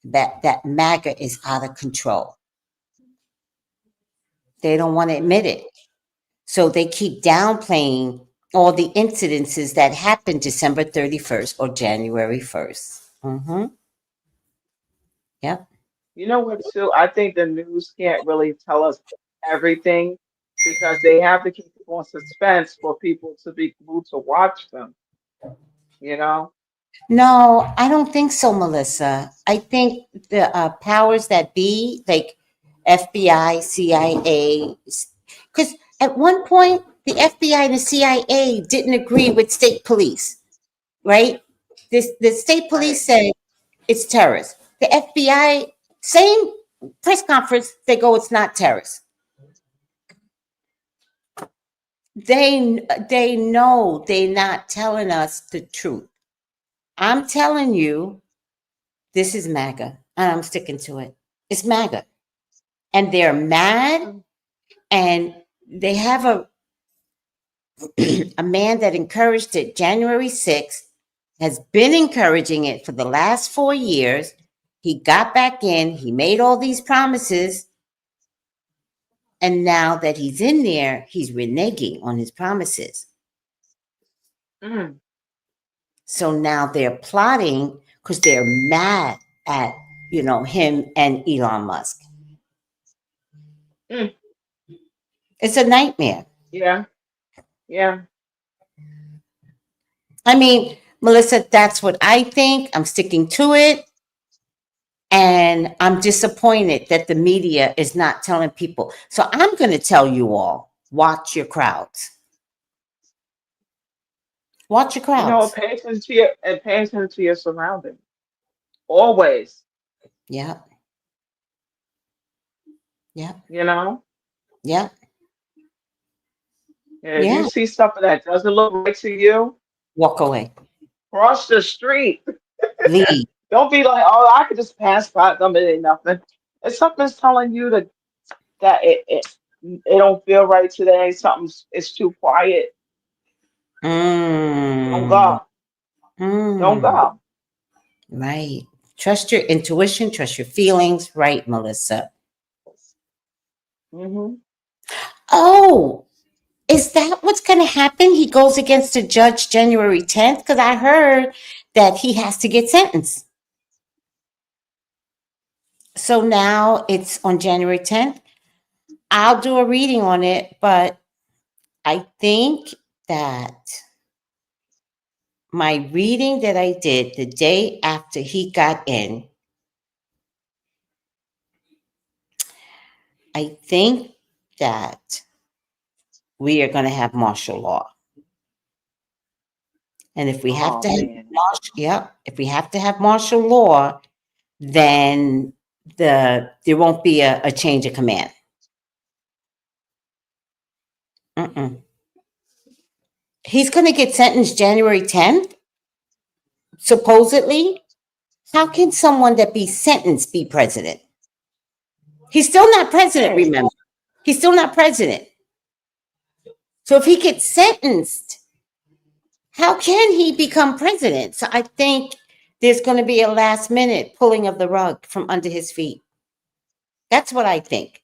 that MAGA is out of control. They don't want to admit it. So they keep downplaying all the incidences that happened December 31st or January 1st. Mm-hmm. Yep. You know what, too? I think the news can't really tell us everything because they have to keep people in suspense for people to be glued to watch them, you know? No, I don't think so, Melissa. I think the powers that be, like FBI, CIA, because at one point the FBI and the CIA didn't agree with state police, right? The state Right. police said it's terrorist. The FBI, same press conference, they go, it's not terrorist. They know they're not telling us the truth. I'm telling you, this is MAGA, and I'm sticking to it. It's MAGA, and they're mad, and they have a man that encouraged it January 6th, has been encouraging it for the last 4 years. He got back in, he made all these promises, And now that he's in there, he's reneging on his promises. Mm. So now they're plotting because they're mad at, him and Elon Musk. Mm. It's a nightmare. Yeah. Yeah. I mean, Melissa, that's what I think. I'm sticking to it. And I'm disappointed that the media is not telling people. So I'm going to tell you all, watch your crowds. Watch your crowds. Pay attention to your surroundings. Always. Yeah. Yeah. You know. Yeah. And if you Yeah. see something that doesn't look right to you, Walk away. cross the street. Leave. Don't be like, oh, I could just pass by them. It ain't nothing. If something's telling you that it don't feel right today, something's it's too quiet. Don't Mm. go. Don't Mm. go. Right. Trust your intuition, trust your feelings. Right, Melissa. Hmm. Oh, is that what's going to happen? He goes against a judge January 10th? Because I heard that he has to get sentenced. So now it's on January 10th. I'll do a reading on it, but I think that my reading that I did the day after he got in, I think that we are going to have martial law. And if we have Oh to have man. if we have to have martial law, then there won't be a change of command. Mm-mm. He's going to get sentenced January 10th, supposedly. How can someone that be sentenced be president? He's still not president, Right. remember. He's still not president. So if he gets sentenced, how can he become president? So I think there's going to be a last minute pulling of the rug from under his feet. That's what I think.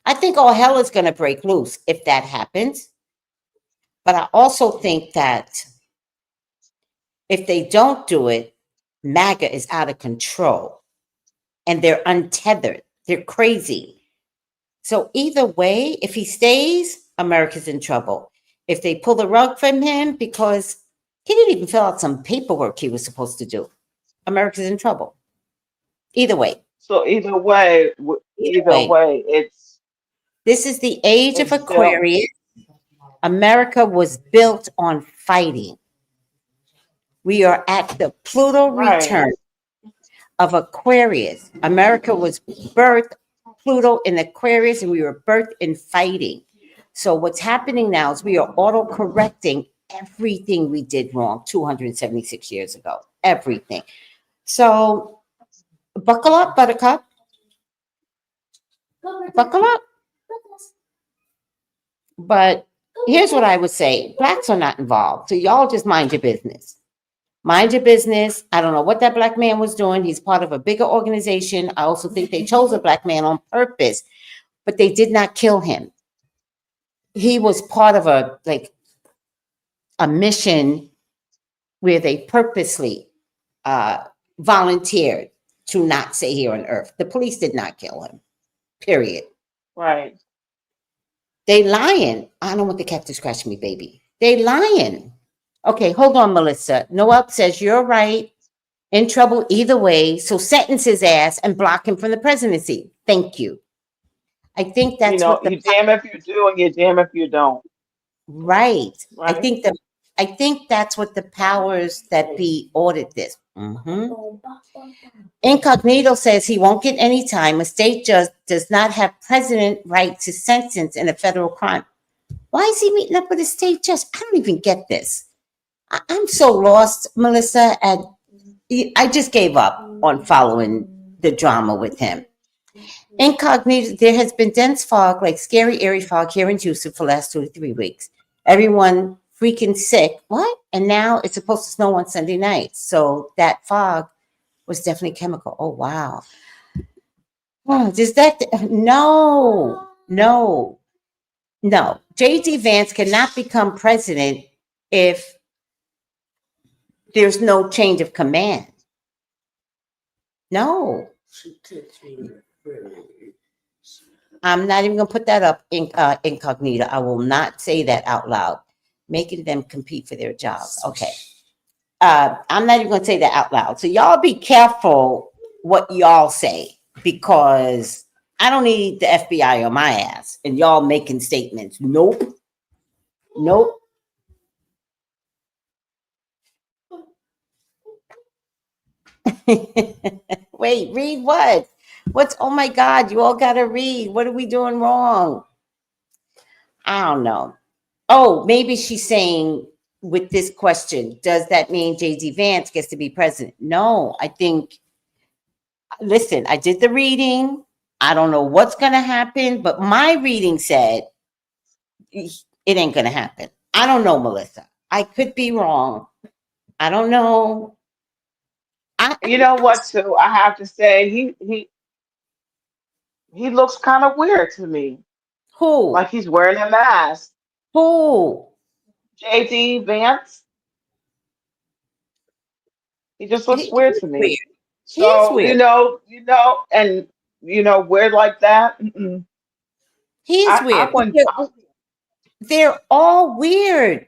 I think all hell is going to break loose if that happens. But I also think that if they don't do it, MAGA is out of control and they're untethered. They're crazy. So either way, if he stays, America's in trouble. If they pull the rug from him because he didn't even fill out some paperwork he was supposed to do, America's in trouble. Either way. So Either either way. way, This is the age of it's still Aquarius. America was built on fighting. We are at the Pluto right. return of Aquarius. America was birthed, Pluto in Aquarius, and we were birthed in fighting. So what's happening now is we are auto-correcting everything we did wrong 276 years ago. Everything. So buckle up, Buttercup. Buckle up. But here's what I would say. Blacks are not involved. So y'all just mind your business. Mind your business. I don't know what that black man was doing. He's part of a bigger organization. I also think they chose a black man on purpose, but they did not kill him. He was part of a mission where they purposely volunteered to not stay here on Earth. The police did not kill him. Period. Right. They lying. I don't want the cat to scratch me, baby. They lying. Okay, hold on, Melissa. Noel says you're right. In trouble either way. So sentence his ass and block him from the presidency. Thank you. I think that's what the You damn if you do and you damn if you don't. right. Right. I think that's what the powers that be ordered this. Incognito says he won't get any time. A state judge does not have president right to sentence in a federal crime. Why is he meeting up with a state judge? I don't even get this. I'm so lost, Melissa, and I just gave up on following the drama with him. Incognito, there has been dense fog, like scary, eerie fog here in Houston for the last 2 to 3 weeks. Everyone freaking sick. What? And now it's supposed to snow on Sunday night. So that fog was definitely chemical. Oh, wow. Oh, does that? No. No, no. J.D. Vance cannot become president if there's no change of command. No, I'm not even going to put that up in incognito. I will not say that out loud, making them compete for their jobs. Okay. I'm not even going to say that out loud. So y'all be careful what y'all say, because I don't need the FBI on my ass and y'all making statements. Nope. Nope. Wait, read what? What's, oh my God, you all got to read. What are we doing wrong? I don't know. Oh, maybe she's saying with this question, does that mean J.D. Vance gets to be president? No, I think, listen, I did the reading. I don't know what's going to happen, but my reading said it ain't going to happen. I don't know, Melissa. I could be wrong. I don't know. You know what, too? I have to say he looks kind of weird to me. Who? Like he's wearing a mask. Who? JD Vance, he just looks weird He's to me. weird. He's So, weird. and weird like that. He's I weird. wouldn't. They're all weird.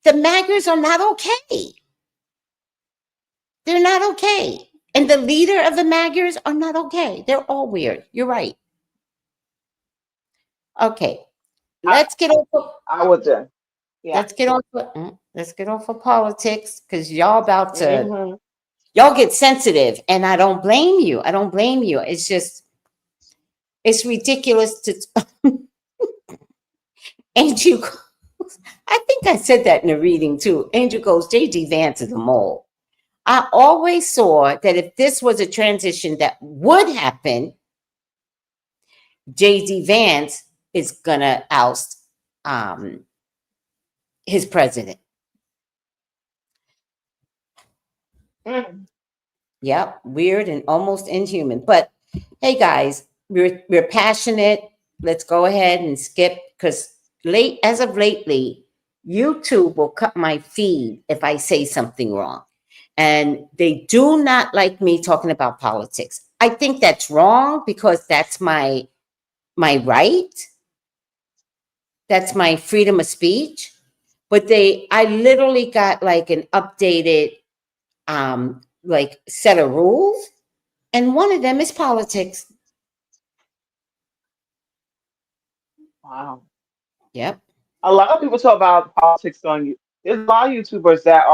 The Maggers are not okay. They're not okay. And the leader of the Maggers are not okay. They're all weird. You're right. Okay. I, Let's get off of, I would do. Yeah. let's get off of politics, because y'all about to, Hmm. y'all get sensitive, and I don't blame you. I don't blame you. It's just, it's ridiculous to Angel goes, I think I said that in the reading too. Angel goes, JD Vance is a mole. I always saw that if this was a transition that would happen, JD Vance is gonna oust um, his president. Mm. Yep, weird and almost inhuman. But hey, guys, we're passionate. Let's go ahead and skip, because as of lately, YouTube will cut my feed if I say something wrong, and they do not like me talking about politics. I think that's wrong, because that's my right. That's my freedom of speech. But I literally got like an updated like set of rules, and one of them is politics. Wow. Yep. A lot of people talk about politics on you. There's a lot of YouTubers that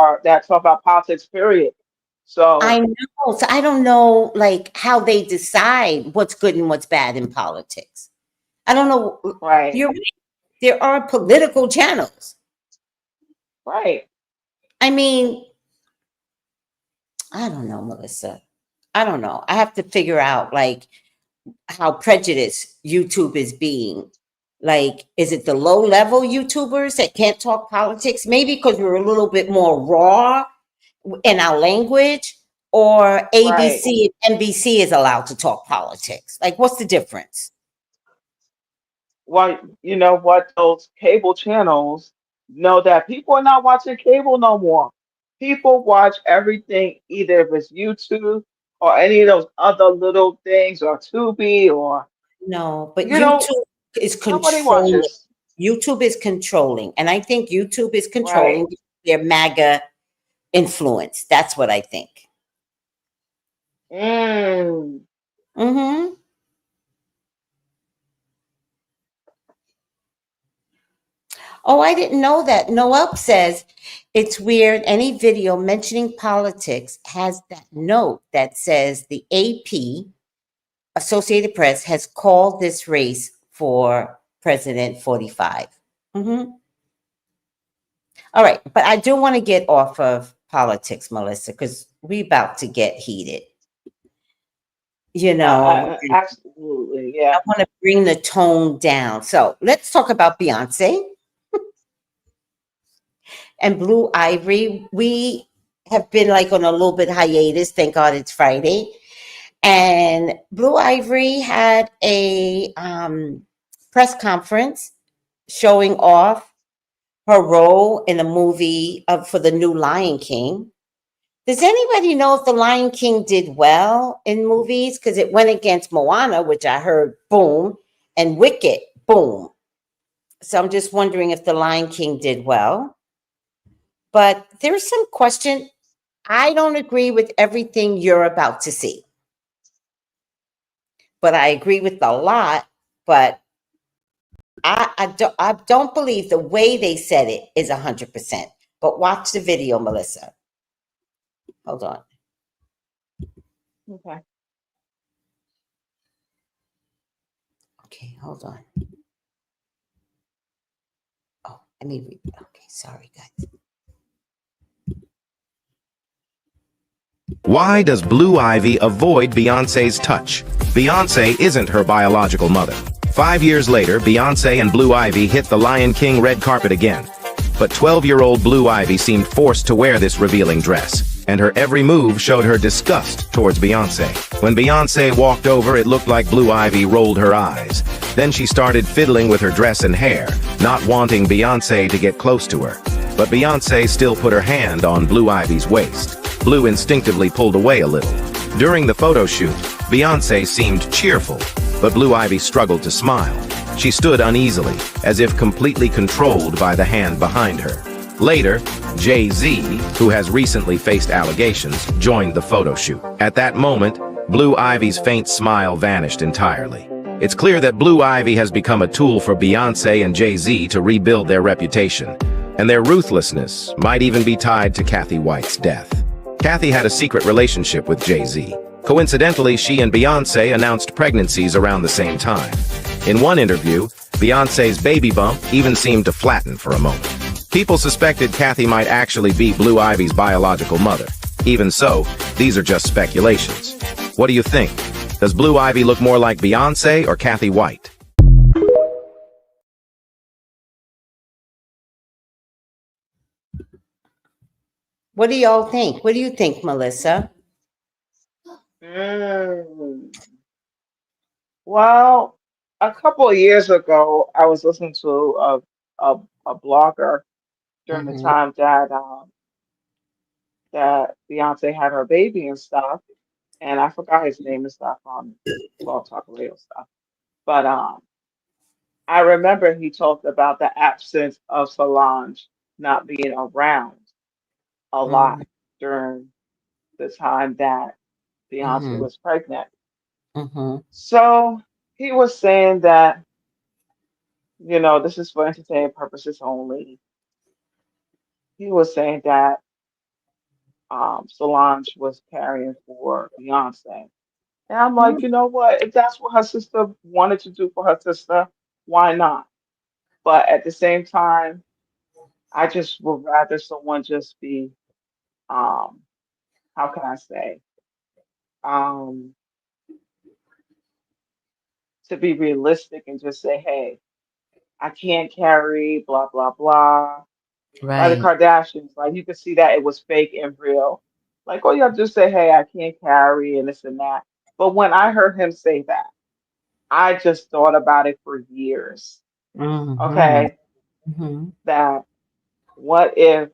talk about politics. Period. I So know. So I don't know like how they decide what's good and what's bad in politics. I don't know. right, You're right. There are political channels. right. I mean, I don't know, Melissa. I don't know. I have to figure out like how prejudiced YouTube is being. Like, is it the low level YouTubers that can't talk politics? Maybe because we're a little bit more raw in our language, or Right. ABC and NBC is allowed to talk politics. Like, what's the difference? Well, you know what? Those cable channels know that people are not watching cable no more. People watch everything, either if it's YouTube or any of those other little things, or Tubi, or No, but you know, YouTube is nobody controlling. watches. YouTube is controlling. And I think YouTube is Right. controlling their MAGA influence. That's what I think. Mm. Mm-hmm. Oh, I didn't know that. Noel says it's weird. Any video mentioning politics has that note that says the AP, Associated Press, has called this race for President 45. Mm-hmm. All right. But I do want to get off of politics, Melissa, because we about to get heated. You know, and Absolutely. I Yeah. want to bring the tone down. So let's talk about Beyonce and Blue Ivory. We have been like on a little bit hiatus. Thank God it's Friday. And Blue Ivory had a press conference showing off her role in the movie for the new Lion King. Does anybody know if the Lion King did well in movies? Because it went against Moana, which I heard boom, and Wicked, boom. So I'm just wondering if the Lion King did well. But there's some question. I don't agree with everything you're about to see. But I agree with a lot. But I don't believe the way they said it is 100%. But watch the video, Melissa. Hold on. Okay. Okay, hold on. Oh, let me read. Okay, sorry, guys. Why does Blue Ivy avoid Beyoncé's touch? Beyoncé isn't her biological mother. 5 years later, Beyoncé and Blue Ivy hit the Lion King red carpet again. But 12-year-old Blue Ivy seemed forced to wear this revealing dress, and her every move showed her disgust towards Beyoncé. When Beyoncé walked over, it looked like Blue Ivy rolled her eyes. Then she started fiddling with her dress and hair, not wanting Beyoncé to get close to her. But Beyoncé still put her hand on Blue Ivy's waist. Blue instinctively pulled away a little. During the photo shoot, Beyoncé seemed cheerful, but Blue Ivy struggled to smile. She stood uneasily, as if completely controlled by the hand behind her. Later, Jay-Z, who has recently faced allegations, joined the photo shoot. At that moment, Blue Ivy's faint smile vanished entirely. It's clear that Blue Ivy has become a tool for Beyoncé and Jay-Z to rebuild their reputation, and their ruthlessness might even be tied to Kathy White's death. Kathy had a secret relationship with Jay-Z. Coincidentally, she and Beyoncé announced pregnancies around the same time. In one interview, Beyoncé's baby bump even seemed to flatten for a moment. People suspected Kathy might actually be Blue Ivy's biological mother. Even so, these are just speculations. What do you think? Does Blue Ivy look more like Beyoncé or Kathy White? What do y'all think? What do you think, Melissa? Well, a couple of years ago, I was listening to a blogger during the Mm-hmm. time that Beyonce had her baby and stuff, and I forgot his name and stuff on Blog Talk Radio stuff. But I remember he talked about the absence of Solange not being around a lot during the time that Beyonce Mm-hmm. was pregnant. Mm-hmm. So he was saying that, this is for entertainment purposes only. He was saying that Solange was carrying for Beyonce. And I'm like, you know what? If that's what her sister wanted to do for her sister, why not? But at the same time, I just would rather someone just be, um, how can I say, um, to be realistic and just say, hey, I can't carry, blah, blah, blah. Like the Right. Kardashians, like you could see that it was fake and real. Like, all you have to do is say, hey, I can't carry and this and that. But when I heard him say that, I just thought about it for years. Mm-hmm. Okay, Mm-hmm. that what if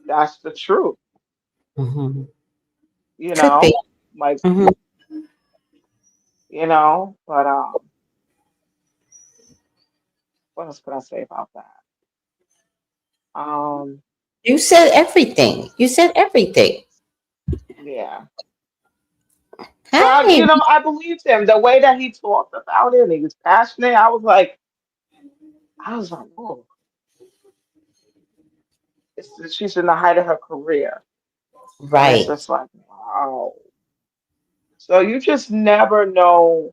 that's the truth? Mm-hmm. You Could be. know, like Mm-hmm. But what else could I say about that? Um, You said everything. You said everything. yeah. But Hey. I believed him the way that he talked about it. And he was passionate. I was like, oh, she's in the height of her career, and it's Right. just like, wow. So you just never know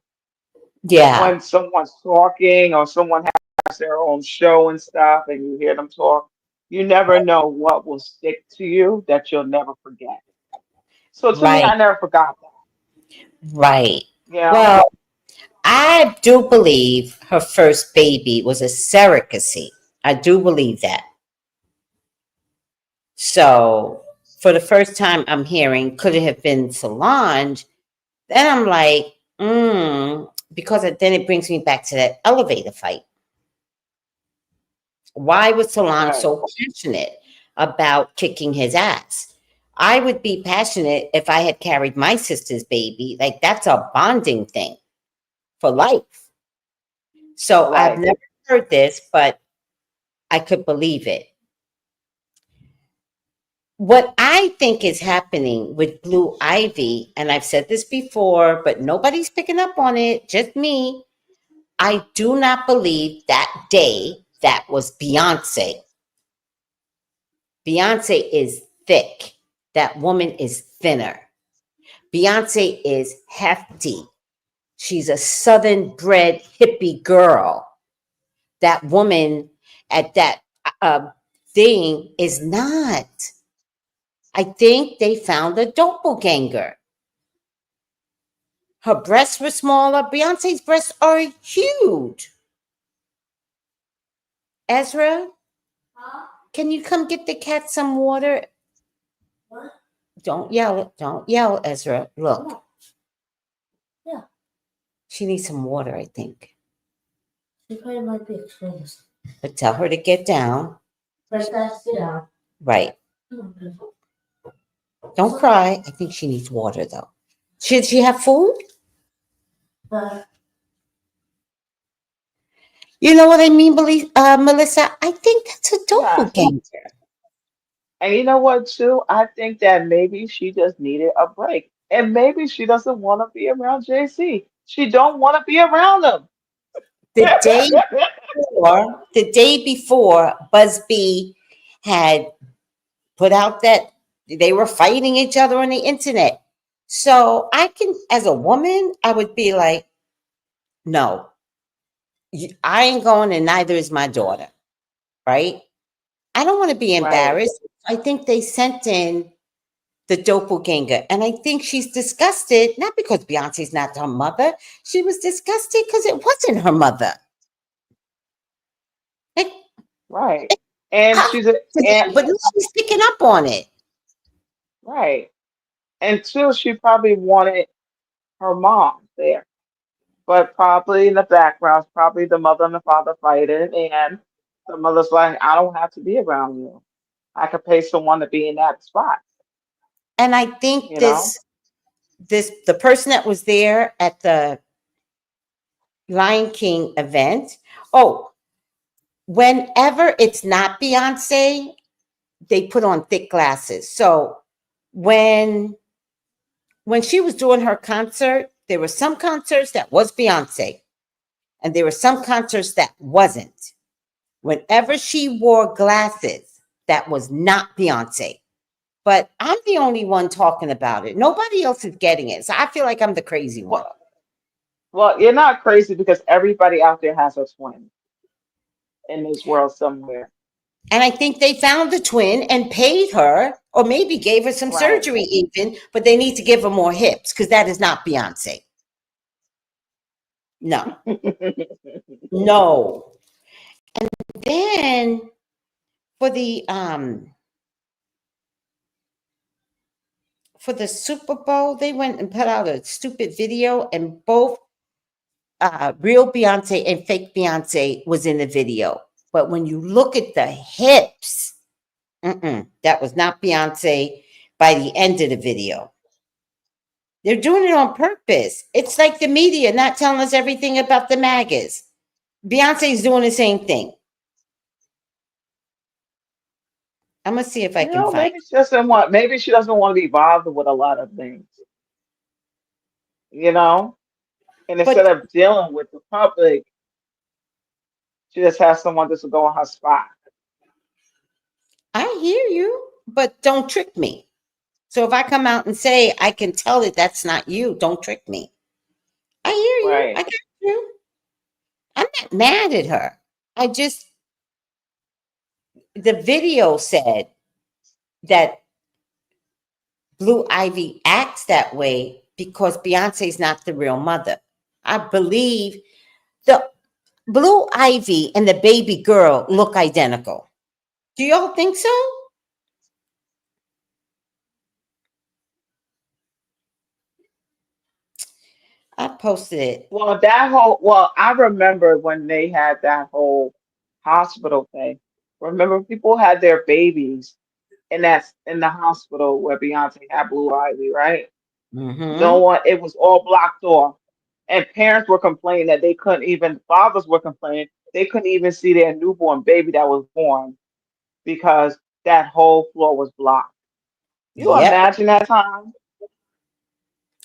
Yeah. when someone's talking or someone has their own show and stuff, and you hear them talk. You never know what will stick to you that you'll never forget. So to me, Right. I never forgot that. Right. You know? Well, I do believe her first baby was a surrogacy. I do believe that. So for the first time I'm hearing, could it have been Solange? Then I'm like, because then it brings me back to that elevator fight. Why was Solange Right. so passionate about kicking his ass? I would be passionate if I had carried my sister's baby. Like, that's a bonding thing for life. So For I've life. never heard this, but I could believe it. What I think is happening with Blue Ivy, and I've said this before, but nobody's picking up on it, just me. I do not believe that day that was Beyonce. Beyonce is thick. That woman is thinner. Beyonce is hefty. She's a southern bred hippie girl. That woman at that uh, thing is not. I think they found a doppelganger. Her breasts were smaller. Beyonce's breasts are huge. Ezra, can you come get the cat some water? What? Don't yell. Don't yell, Ezra. Look. Yeah. She needs some water, I think. She probably might be exposed. But tell her to get down. Press that sit down. Right. Don't cry. I think she needs water, though. Should she have food? You know what I mean, Melissa? I think that's a Yes. doppelganger. And you know what, too? I think that maybe she just needed a break. And maybe she doesn't want to be around JC. She don't want to be around him. The day before, Busby had put out that they were fighting each other on the internet. So I can, as a woman, I would be like, no, I ain't going, and neither is my daughter, right? I don't want to be Right, embarrassed. I think they sent in the doppelganger, and I think she's disgusted, not because Beyonce's not her mother. She was disgusted because it wasn't her mother. Like, right. And how, she's a, and but nobody's picking up on it. right. And two, she probably wanted her mom there. But probably in the background, probably the mother and the father fighting, and the mother's like, I don't have to be around you. I could pay someone to be in that spot, And I think you know? the person that was there at the Lion King event. Oh, whenever it's not Beyonce, they put on thick glasses. So when she was doing her concert, there were some concerts that was Beyonce, and there were some concerts that wasn't. Whenever she wore glasses, that was not Beyonce. But I'm the only one talking about it. Nobody else is getting it. So I feel like I'm the crazy one. Well, well, you're not crazy because everybody out there has a twin in this world somewhere. And I think they found the twin and paid her, or maybe gave her some Right. surgery even, but they need to give her more hips because that is not Beyonce. No, no. Then for the Super Bowl, they went and put out a stupid video, and both real Beyonce and fake Beyonce was in the video. But when you look at the hips, that was not Beyonce by the end of the video. They're doing it on purpose. It's like the media not telling us everything about the MAGAs. Beyonce's doing the same thing. I'm gonna see if I You can know, find. maybe she doesn't want to be bothered with a lot of things, you know? And instead But of dealing with the public, she just has someone just to go on her spot. I hear you, but don't trick me. So if I come out and say I can tell that that's not you, don't trick me. I hear you. I Right. got you. I'm not mad at her. I just the video said that Blue Ivy acts that way because Beyonce's not the real mother. I believe the Blue Ivy and the baby girl look identical. Do y'all think so? I posted it. Well, I remember when they had that whole hospital thing. Remember, people had their babies in the hospital where Beyonce had Blue Ivy, right? No Mm-hmm. one, it was all blocked off. And parents were complaining that they couldn't even, fathers were complaining they couldn't even see their newborn baby that was born because that whole floor was blocked. You Yep. imagine that time?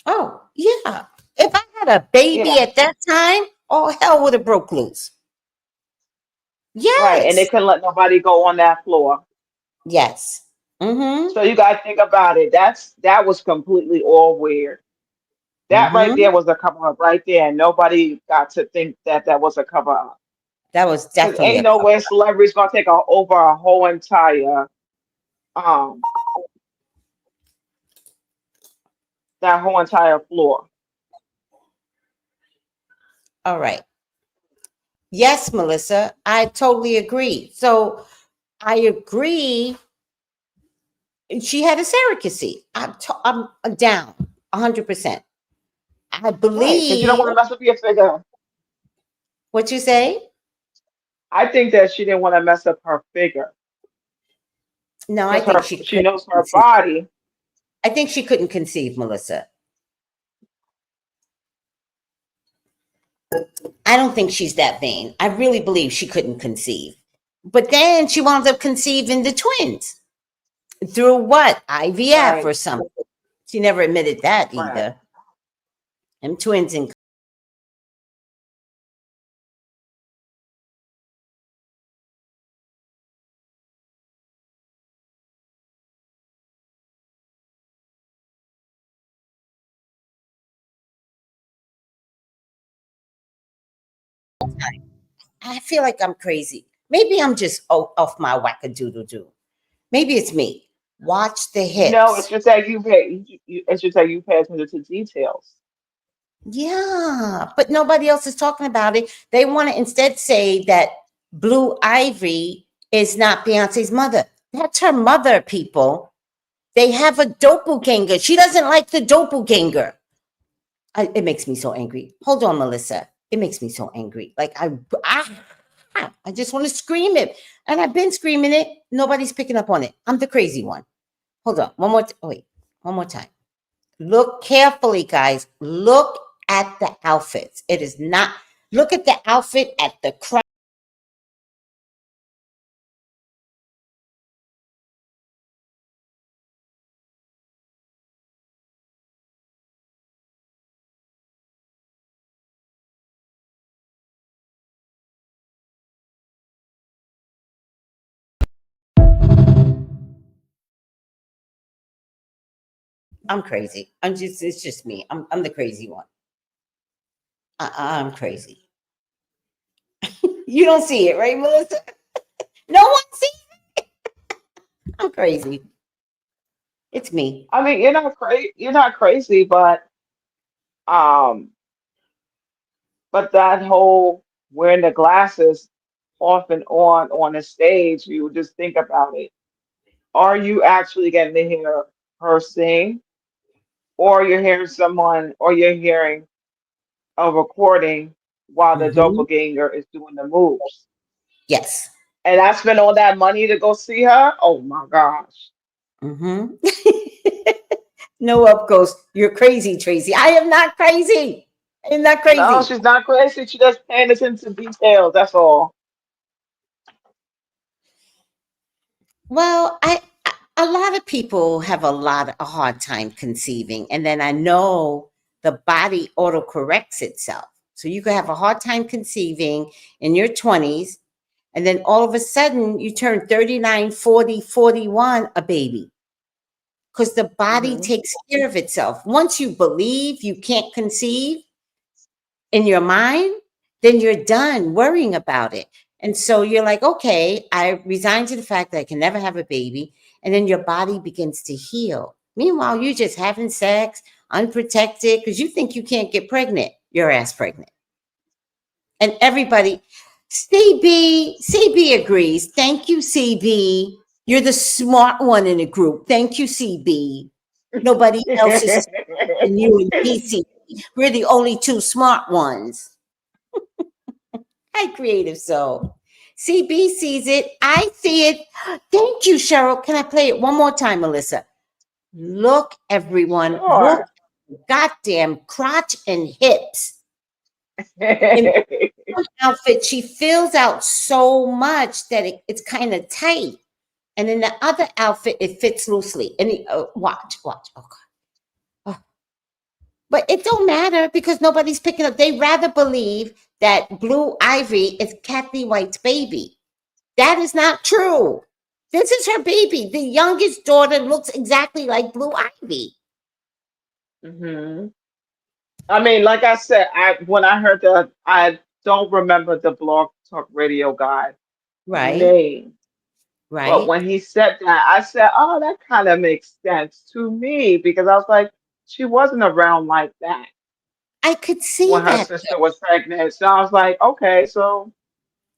Oh, yeah. If I had a baby Yeah, at that time, all hell would have broke loose. right. And they Yes. couldn't let nobody go on that floor. Yes. Mm-hmm. So you gotta think about it. That was completely all weird. That right Mm-hmm. there was a cover up right there, and nobody got to think that that was a cover up. That was Because definitely ain't a no way cover. celebrities gonna take over a whole entire um that whole entire floor. All right. Yes, Melissa, I totally agree. So I agree. She had a surrogacy. I'm down 100%. I Right, because you don't believe want to mess up your figure. what you say. I think that she didn't want to mess up her figure No, I because think her she she couldn't knows her conceive. body. I think she couldn't conceive, Melissa. I don't think she's that vain. I really believe she couldn't conceive. But then she wound up conceiving the twins through what? IVF or Right, something. She never admitted that right. either. And twins in. I feel like I'm crazy. Maybe I'm just off my wackadoodle doo. Maybe it's me. Watch the No, it's hips. just that it's just that you pay attention to details. Yeah, but nobody else is talking about it. They want to instead say that Blue Ivy is not Beyonce's mother. That's her mother, people. They have a doppelganger. She doesn't like the doppelganger. It makes me so angry. Hold on, Melissa. It makes me so angry. Like I just want to scream it, and I've been screaming it. Nobody's picking up on it. I'm the crazy one. Hold on, wait, one more time. Look carefully, guys. Look at the outfits. It is not. Look at the outfit at the crowd. I'm crazy. I'm just. It's just me. I'm the crazy one. I'm crazy. You don't see it, right, Melissa? No one sees. I'm crazy. It's me. I mean, you're not crazy. You're not crazy, um, but that whole wearing the glasses off and on the stage, you just think about it. Are you actually getting to hear her sing, or you're hearing someone, or you're hearing a recording while the Hmm. doppelganger is doing the moves? Yes. And I spent all that money to go see her. Oh my gosh. Hmm. No up goes. You're crazy, Tracy. I am not crazy. I am not No, crazy. she's not crazy. She just paying attention to details. That's all. Well, a lot of people have a hard time conceiving, and then I know the body autocorrects itself. So you could have a hard time conceiving in your 20s, and then all of a sudden you turn 39, 40, 41, a baby, because the body Hmm. takes care of itself. Once you believe you can't conceive in your mind, then you're done worrying about it. And so you're like, okay, I resign to the fact that I can never have a baby. And then your body begins to heal. Meanwhile, you're just having sex, unprotected, because you think you can't get pregnant. Your ass pregnant. And everybody, CB agrees. Thank you, CB. You're the smart one in the group. Thank you, CB. Nobody else is smarter than you and me, CB. We're the only two smart ones. Hi, Creative Soul. CB sees it. I see it. Thank you, Cheryl. Can I play it one more time, Melissa? Look, everyone. Look, Sure. goddamn crotch and hips. In one outfit, she fills out so much that it's kind of tight. And in the other outfit, it fits loosely. And watch. Oh, God. Oh. But it don't matter because nobody's picking up. They rather believe that Blue Ivy is Kathy White's baby. That is not true. This is her baby. The youngest daughter looks exactly like Blue Ivy. Hmm. I mean, like I said, when I heard that, I don't remember the Blog Talk Radio guy Right? name, but Right? when he said that, I said, "Oh, that kind of makes sense to me," because I was like, she wasn't around like that I could see when her that. sister was pregnant. So I was like, okay, so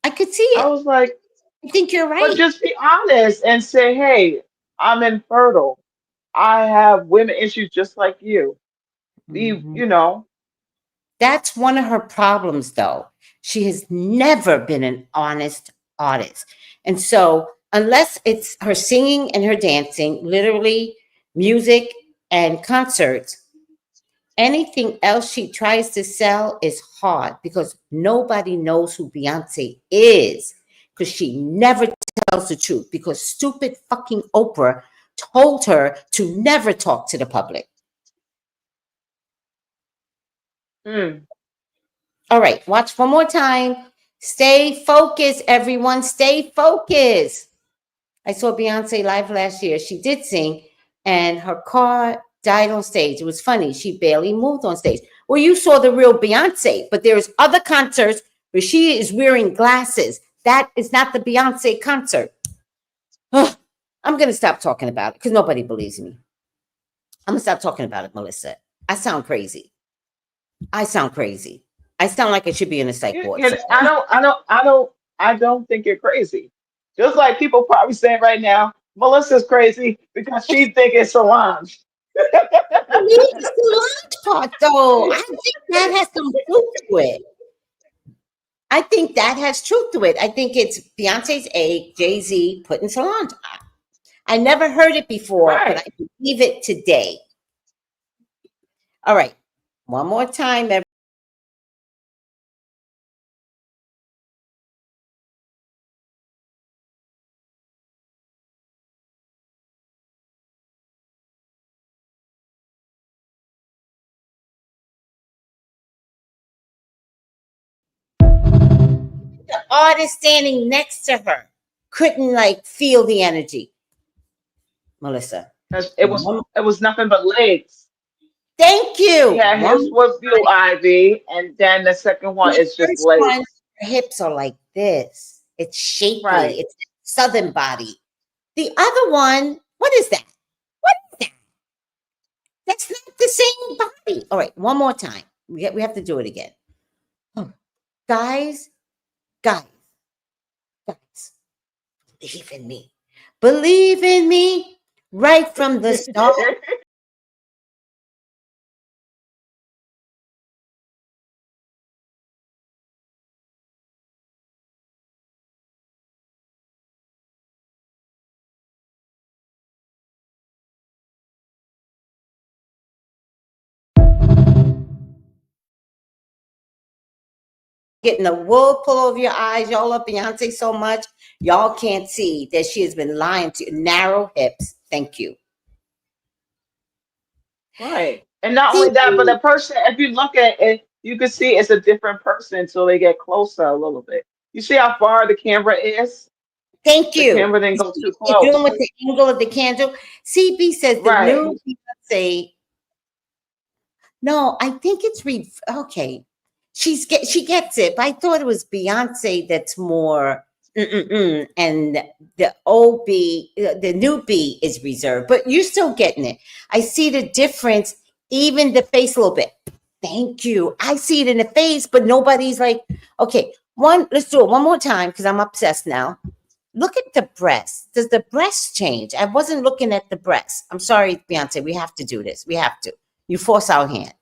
I could see I it. was like, I think you're but right. just be honest and say, hey, I'm infertile. I have women issues just like you. Mhm. You know, That's one of her problems, though. She has never been an honest artist. And so, unless it's her singing and her dancing, literally music and concerts, anything else she tries to sell is hard because nobody knows who Beyonce is because she never tells the truth because stupid fucking Oprah told her to never talk to the public. mm, All right, watch one more time. Stay focused, everyone. Stay focused. I saw Beyonce live last year. She did sing, and her car died on stage. It was funny. She barely moved on stage. Well, you saw the real Beyonce, but there's other concerts where she is wearing glasses. That is not the Beyonce concert. Ugh, I'm going to stop talking about it because nobody believes me. I'm going to stop talking about it, Melissa. I sound crazy. I sound crazy. I sound like I should be in a psych ward. So I don't think you're crazy. Just like people probably saying right now, Melissa's crazy because she think it's Solange. I mean, it's the lunch part, though. I think that has some truth to it. I think that has truth to it. I think it's Beyonce's egg, Jay Z putting Solange. I never heard it before, but I Right. believe it today. All right, one more time, the artist standing next to her couldn't like feel the energy. Melissa, 'Cause one, it was nothing but legs. thank He you. had One his more was Blue time. Ivy, and then the second one The is just first one, legs. her hips are like this. It's shapely. Right. It's southern body. The other one, what is that? What is that? That's not the same body. All right, one more time. We have to do it again. Oh, guys, guys, guys, believe in me. Believe in me right from the start. Getting the wool pull over your eyes. Y'all love Beyonce so much. Y'all can't see that she has been lying to you. Narrow hips. Thank you. Right. And not See, only that, but the person, if you look at it, you can see it's a different person until they get closer a little bit. You see how far the camera is? thank The you. camera didn't You go see too what they're doing close. with the angle of the candle? CB says the Right. new Beyonce. No, I think it's okay. She gets it, but I thought it was Beyonce that's more and the old B, the new B is reserved. But you're still getting it. I see the difference, even the face a little bit. Thank you. I see it in the face, but nobody's like, okay, one. Let's do it one more time because I'm obsessed now. Look at the breast. Does the breast change? I wasn't looking at the breast. I'm sorry, Beyonce. We have to do this. We have to. You force our hand.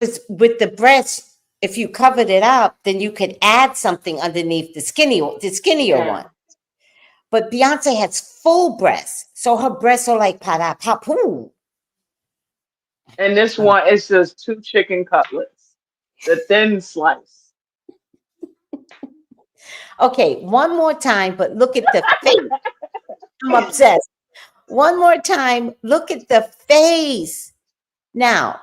'Cause with the breast, if you covered it up, then you could add something underneath the skinnier Yeah. one. But Beyonce has full breasts, so her breasts are like para papu. And this one is just two chicken cutlets, the thin slice. Okay, one more time, but look at the face. I'm obsessed. One more time, look at the face. Now,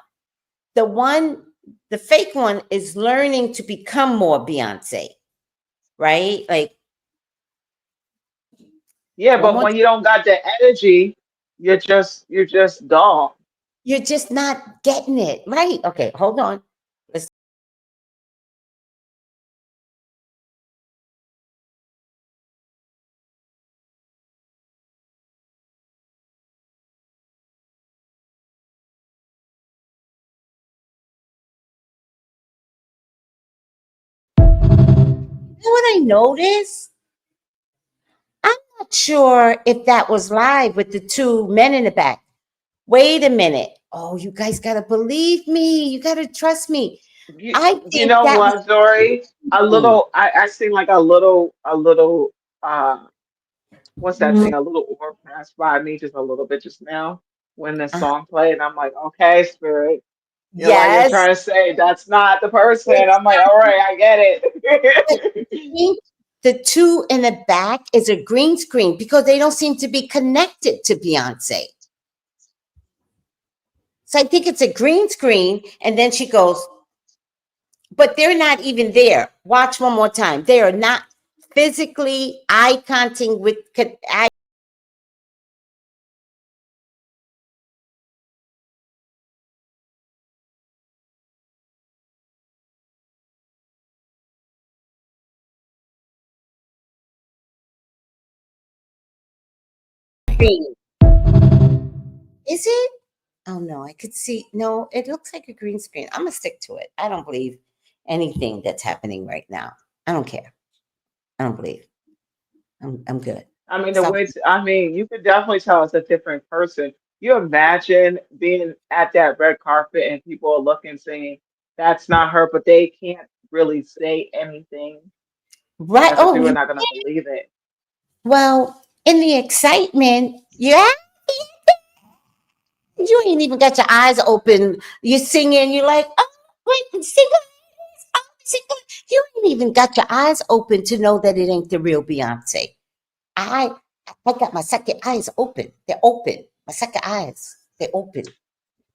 the one, the fake one is learning to become more Beyonce, right? Like Yeah, one but more, when you don't got the energy, you're just dull. you're just not getting it right. Okay, hold on. Let's. You know what I noticed? I'm not sure if that was live with the two men in the back. Wait a minute. Oh, you guys gotta believe me. You gotta trust me. I You think know that was what, Dory? A me. little. I seen like a little. What's that thing? A little orb passed by me just a little bit just now when the Uh, song played, and I'm like, okay, spirit. You're yes, trying to say that's not the person. it's I'm like, all right, I get I it. think the two in the back is a green screen because they don't seem to be connected to Beyonce. So I think it's a green screen, and then she goes, but they're not even there. Watch one more time. They are not physically eye contacting with eye screen. Is it? Oh no, I could see. No, it looks like a green screen. I'm gonna stick to it. I don't believe anything that's happening right now. I don't care. I don't believe. I'm good. I mean, the Stop. way I mean, you could definitely tell it's a different person. You imagine being at that red carpet and people are looking, saying that's not her, but they can't really say anything Right. because the Oh, people are you not gonna believe it. well, in the excitement, yeah, you ain't even got your eyes open. You're singing, you're like, oh, wait, single, oh, single. You ain't even got your eyes open to know that it ain't the real Beyonce. I I got my second eyes open. They're open. My second eyes, they're open.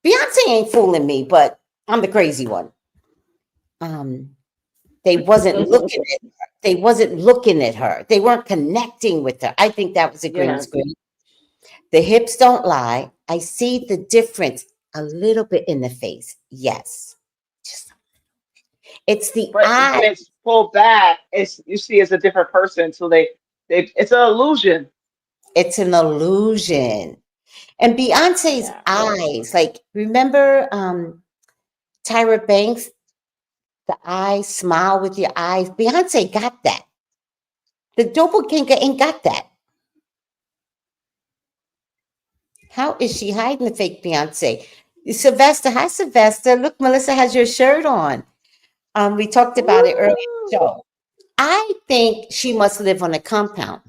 Beyonce ain't fooling me, but I'm the crazy one. Um, they wasn't looking at her. They wasn't looking at her. They weren't connecting with her. I think that was a green Yes, screen. The hips don't lie. I see the difference a little bit in the face. Yes. Just it's the but eye. when it's pulled back, it's you see it's a different person. So they it's an illusion. It's an illusion. And Beyonce's Yeah. eyes, like remember Tyra Banks, the eyes, smile with your eyes. Beyonce got that. The doppelganger ain't got that. How is she hiding the fake Beyonce? Sylvester, hi Sylvester. Look, Melissa has your shirt on. We talked about it earlier in the Woo! show. I think she must live on a compound.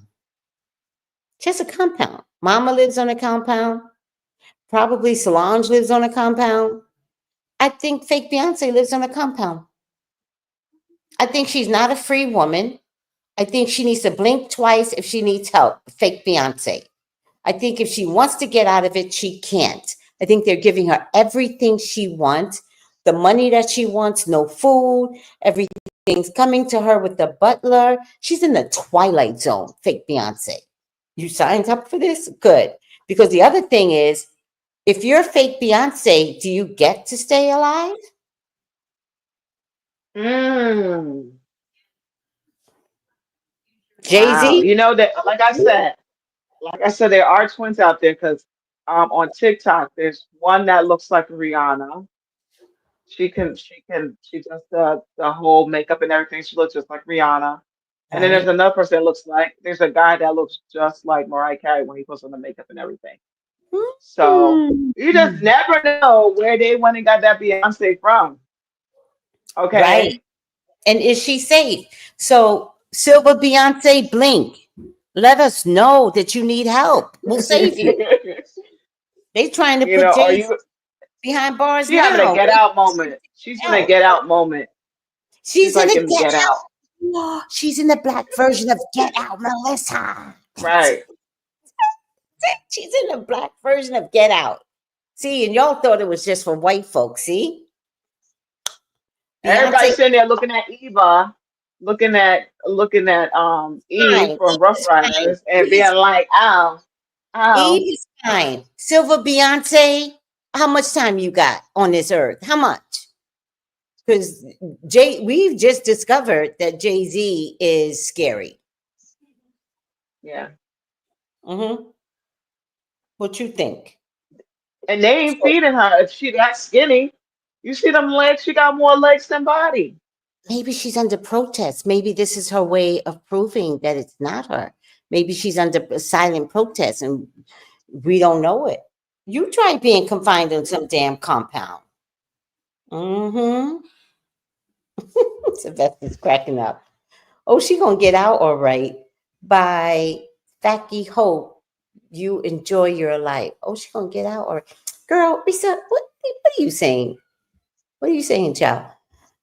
She has a compound. Mama lives on a compound. Probably Solange lives on a compound. I think fake Beyonce lives on a compound. I think she's not a free woman. I think she needs to blink twice if she needs help. Fake Beyonce. I think if she wants to get out of it, she can't. I think they're giving her everything she wants, the money that she wants, no food, everything's coming to her with the butler. She's in the twilight zone, fake Beyonce. You signed up for this? Good. Because the other thing is, if you're fake Beyonce, do you get to stay alive? Mm. Jay Wow. Z? You know that, like I said, there are twins out there because on TikTok there's one that looks like Rihanna. She does the whole makeup and everything. She looks just like Rihanna. And then there's Right. another person that looks like there's a guy that looks just like Mariah Carey when he puts on the makeup and everything. So Hmm. you just never know where they went and got that Beyonce from. right? Okay. And is she safe? So, Silver Beyonce, blink. Let us know that you need help. We'll save you. They trying to put Are Jay you? behind bars She having a now. get Wait, out moment. She's in a out. get out moment. She's She's in like the in Get get out. Out. She's in the black version of Get Out, Melissa. That's Right. it. She's in the black version of Get Out. See, and y'all thought it was just for white folks. See, Beyonce, Everybody's sitting there looking at Eva, looking at Eve fine. from Eve Rough is fine. Riders and Eve is, being like, oh, oh. Eve is fine. Silver Beyonce, how much time you got on this earth? How much? Because we've just discovered that Jay-Z is scary. Yeah. Mm-hmm. What you think? And they ain't So feeding her if she that skinny. You see them legs, she got more legs than body. maybe she's under protest. Maybe this is her way of proving that it's not her. Maybe she's under a silent protest and we don't know it. You try being confined in some damn compound. Mm-hmm. Sylvester's cracking up. Oh, she gonna get out all right. By Facky Hope, you enjoy your life. Oh, she gonna get out, or girl, Risa, what are you saying? What are you saying, child?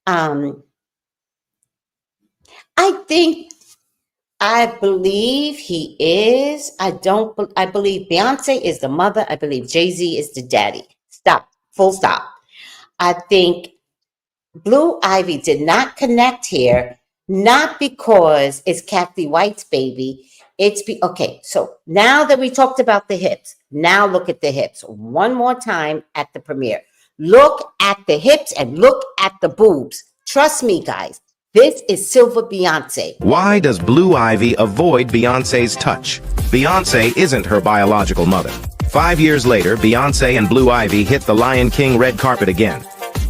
Um, I believe he is. I don't. I believe Beyonce is the mother. I believe Jay-Z is the daddy. Stop. Full stop. I think Blue Ivy did not connect here, not because it's Kathy White's baby. Okay. So now that we talked about the hips, now look at the hips one more time at the premiere. Look at the hips and look at the boobs. Trust me, guys. This is Silver Beyonce. Why does Blue Ivy avoid Beyoncé's touch? Beyoncé isn't her biological mother. 5 years later, Beyoncé and Blue Ivy hit the Lion King red carpet again.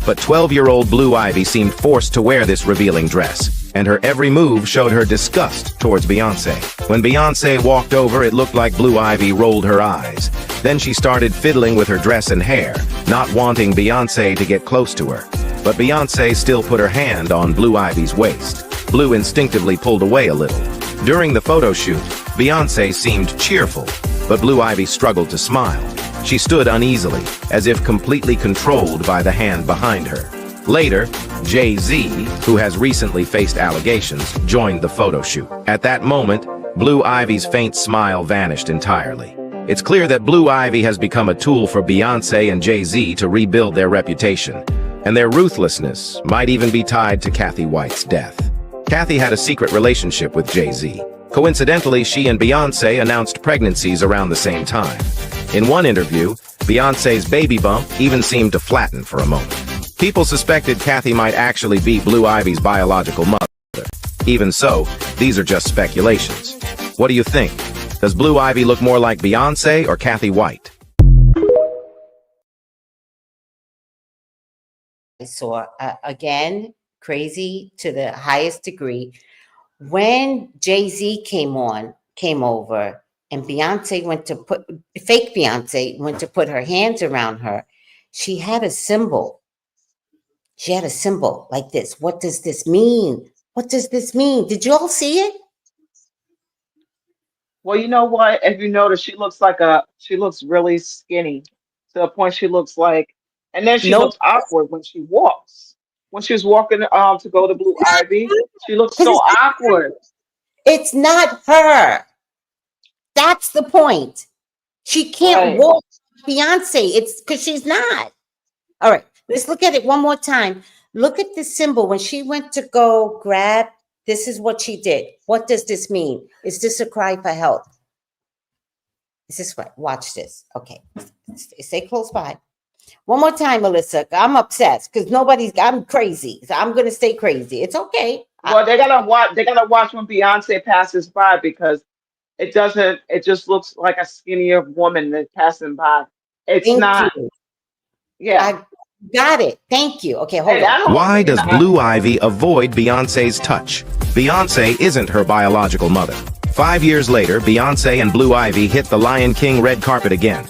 But 12-year-old Blue Ivy seemed forced to wear this revealing dress, and her every move showed her disgust towards Beyoncé. When Beyoncé walked over, it looked like Blue Ivy rolled her eyes. Then she started fiddling with her dress and hair, not wanting Beyoncé to get close to her. But Beyoncé still put her hand on Blue Ivy's waist. Blue instinctively pulled away a little. During the photo shoot, Beyoncé seemed cheerful, but Blue Ivy struggled to smile. She stood uneasily, as if completely controlled by the hand behind her. Later, Jay-Z, who has recently faced allegations, joined the photo shoot. At that moment, Blue Ivy's faint smile vanished entirely. It's clear that Blue Ivy has become a tool for Beyoncé and Jay-Z to rebuild their reputation, and their ruthlessness might even be tied to Kathy White's death. Kathy had a secret relationship with Jay-Z. Coincidentally, she and Beyoncé announced pregnancies around the same time. In one interview, Beyoncé's baby bump even seemed to flatten for a moment. People suspected Kathy might actually be Blue Ivy's biological mother. Even so, these are just speculations. What do you think? Does Blue Ivy look more like Beyoncé or Kathy White? I saw again, crazy to the highest degree. When Jay-Z came over, and Beyonce fake Beyonce went to put her hands around her, she had a symbol. She had a symbol like this. What does this mean? What does this mean? Did you all see it? Well, you know what? If you notice, she looks really skinny to the point she looks like, and then she Nope. looks awkward when she walks. When she's walking to go to Blue Ivy, she looks Because so awkward. it's not her. That's the point. She can't Right. walk like Beyonce. It's because she's not. All right, let's look at it one more time. Look at the symbol. When she went to go grab, this is what she did. What does this mean? Is this a cry for help? Is this right? Watch this. Okay, stay close by. One more time, Melissa. I'm obsessed because I'm crazy. So I'm going to stay crazy. It's okay. Well, they gotta watch. They gotta watch when Beyonce passes by because it doesn't. It just looks like a skinnier woman that's passing by. It's Thank not. you. Yeah, I got it. Thank you. Okay, hold and I on. don't. Why You does know, Blue Ivy avoid Beyoncé's touch? Beyoncé isn't her biological mother. 5 years later, Beyoncé and Blue Ivy hit the Lion King red carpet again.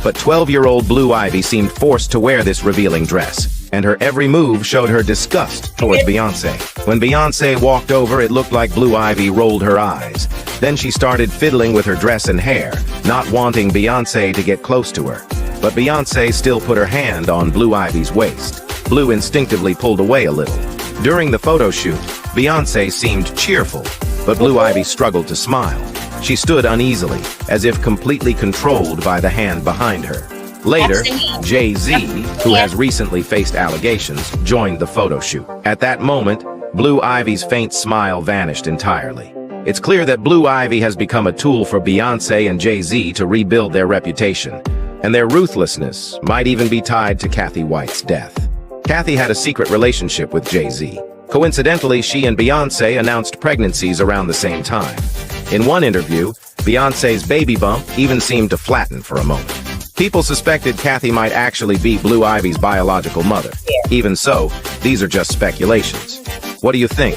But 12-year-old Blue Ivy seemed forced to wear this revealing dress, and her every move showed her disgust towards Beyoncé. When Beyoncé walked over, it looked like Blue Ivy rolled her eyes. Then she started fiddling with her dress and hair, not wanting Beyoncé to get close to her. But Beyoncé still put her hand on Blue Ivy's waist. Blue instinctively pulled away a little. During the photo shoot, Beyoncé seemed cheerful, but Blue Ivy struggled to smile. She stood uneasily, as if completely controlled by the hand behind her. Later, Jay-Z, who has recently faced allegations, joined the photo shoot. At that moment, Blue Ivy's faint smile vanished entirely. It's clear that Blue Ivy has become a tool for Beyoncé and Jay-Z to rebuild their reputation, and their ruthlessness might even be tied to Kathy White's death. Kathy had a secret relationship with Jay-Z. Coincidentally, she and Beyoncé announced pregnancies around the same time. In one interview, Beyoncé's baby bump even seemed to flatten for a moment. People suspected Kathy might actually be Blue Ivy's biological mother. Even so, these are just speculations. What do you think?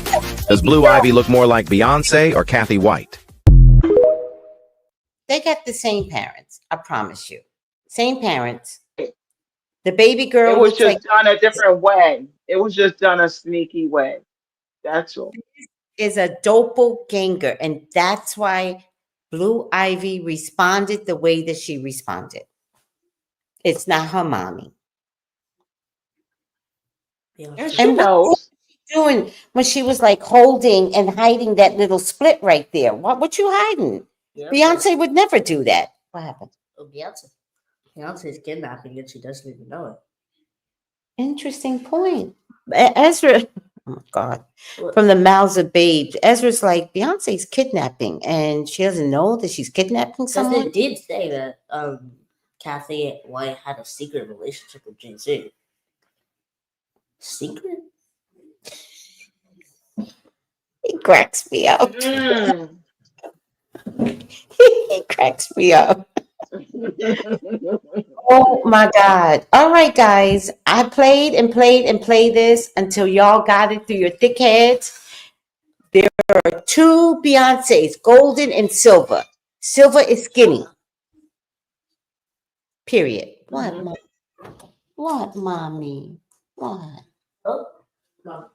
Does Blue Ivy look more like Beyoncé or Kathy White? They got the same parents, I promise you. Same parents. The baby girl It was looks like just done a different way. It was just done a sneaky way. That's all. is a doppelganger, and that's why Blue Ivy responded the way that she responded. It's not her mommy. And she And what was knows. she doing when she was like holding and hiding that little split right there? What you hiding? Yeah. Beyonce would never do that. What happened? Oh, Beyonce. Beyonce's kidnapping and she doesn't even know it. Interesting point. Ezra, oh my God, from the mouths of babes, Ezra's like, Beyonce's kidnapping, and she doesn't know that she's kidnapping Because someone. they did say that Kathy White had a secret relationship with Jay-Z. Secret? He cracks me up. Mm. He cracks me up. Oh my God. All right, guys. I played and played and played this until y'all got it through your thick heads. There are two Beyoncés, golden and silver. Silver is skinny. Period. What, Mhm. Mom? What, mommy? What? Oh, no.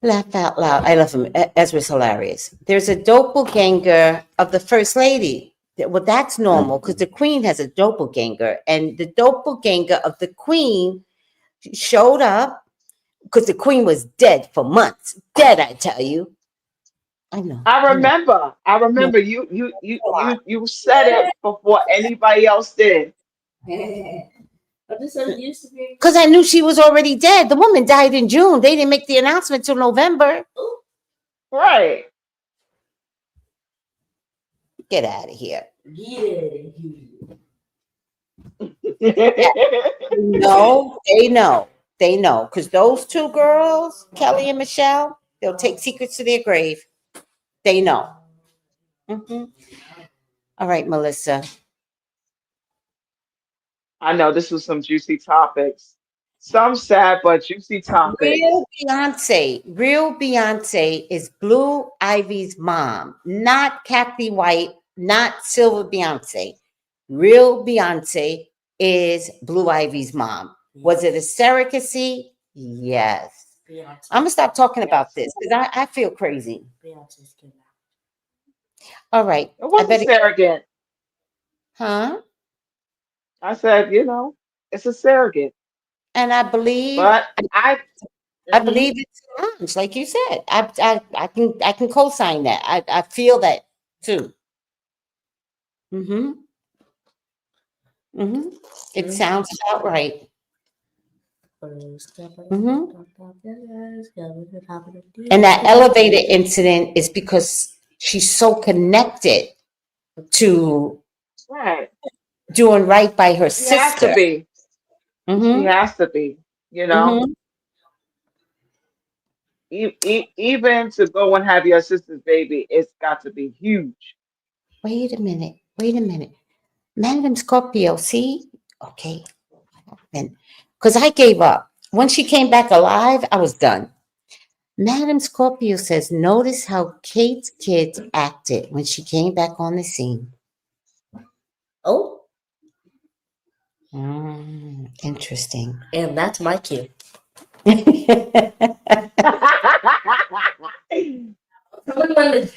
Laugh out loud. I love him. Ezra's hilarious. There's a doppelganger of the first lady. Well, that's normal because the queen has a doppelganger, and the doppelganger of the queen showed up because the queen was dead for months. Dead, I tell you. I know. I I know. remember. I remember you said it before anybody else did. I just said it used to be. Because I knew she was already dead. The woman died in June. They didn't make the announcement till November. Right. Get out of here. Yeah. No, they know. They know. Because those two girls, Kelly and Michelle, they'll take secrets to their grave. They know. Mhm. All right, Melissa. I know this was some juicy topics. Some sad but juicy topics. Real Beyonce is Blue Ivy's mom, not Kathy White, not Silver Beyonce. Real Beyonce is Blue Ivy's mom. Was it a surrogacy? Yes. Beyonce. I'm gonna stop talking about this because I feel crazy. Beyonce's kidnapped. All right. It wasn't surrogate. Huh? I said, it's a surrogate. And I believe But I believe it's lunch, like you said. I can co-sign that. I feel that too. Mm-hmm. Mm-hmm. It sounds about right. Mm-hmm. And that elevator incident is because she's so connected to right. doing right by her She has to sister. be. She Mm-hmm. has to be, Mm-hmm. Even to go and have your sister's baby, it's got to be huge. Wait a minute. Wait a minute. Madam Scorpio, see? Okay. Then, because I gave up. When she came back alive, I was done. Madam Scorpio says, notice how Kate's kids acted when she came back on the scene. Oh. Interesting. And that's my cue. Tell me when the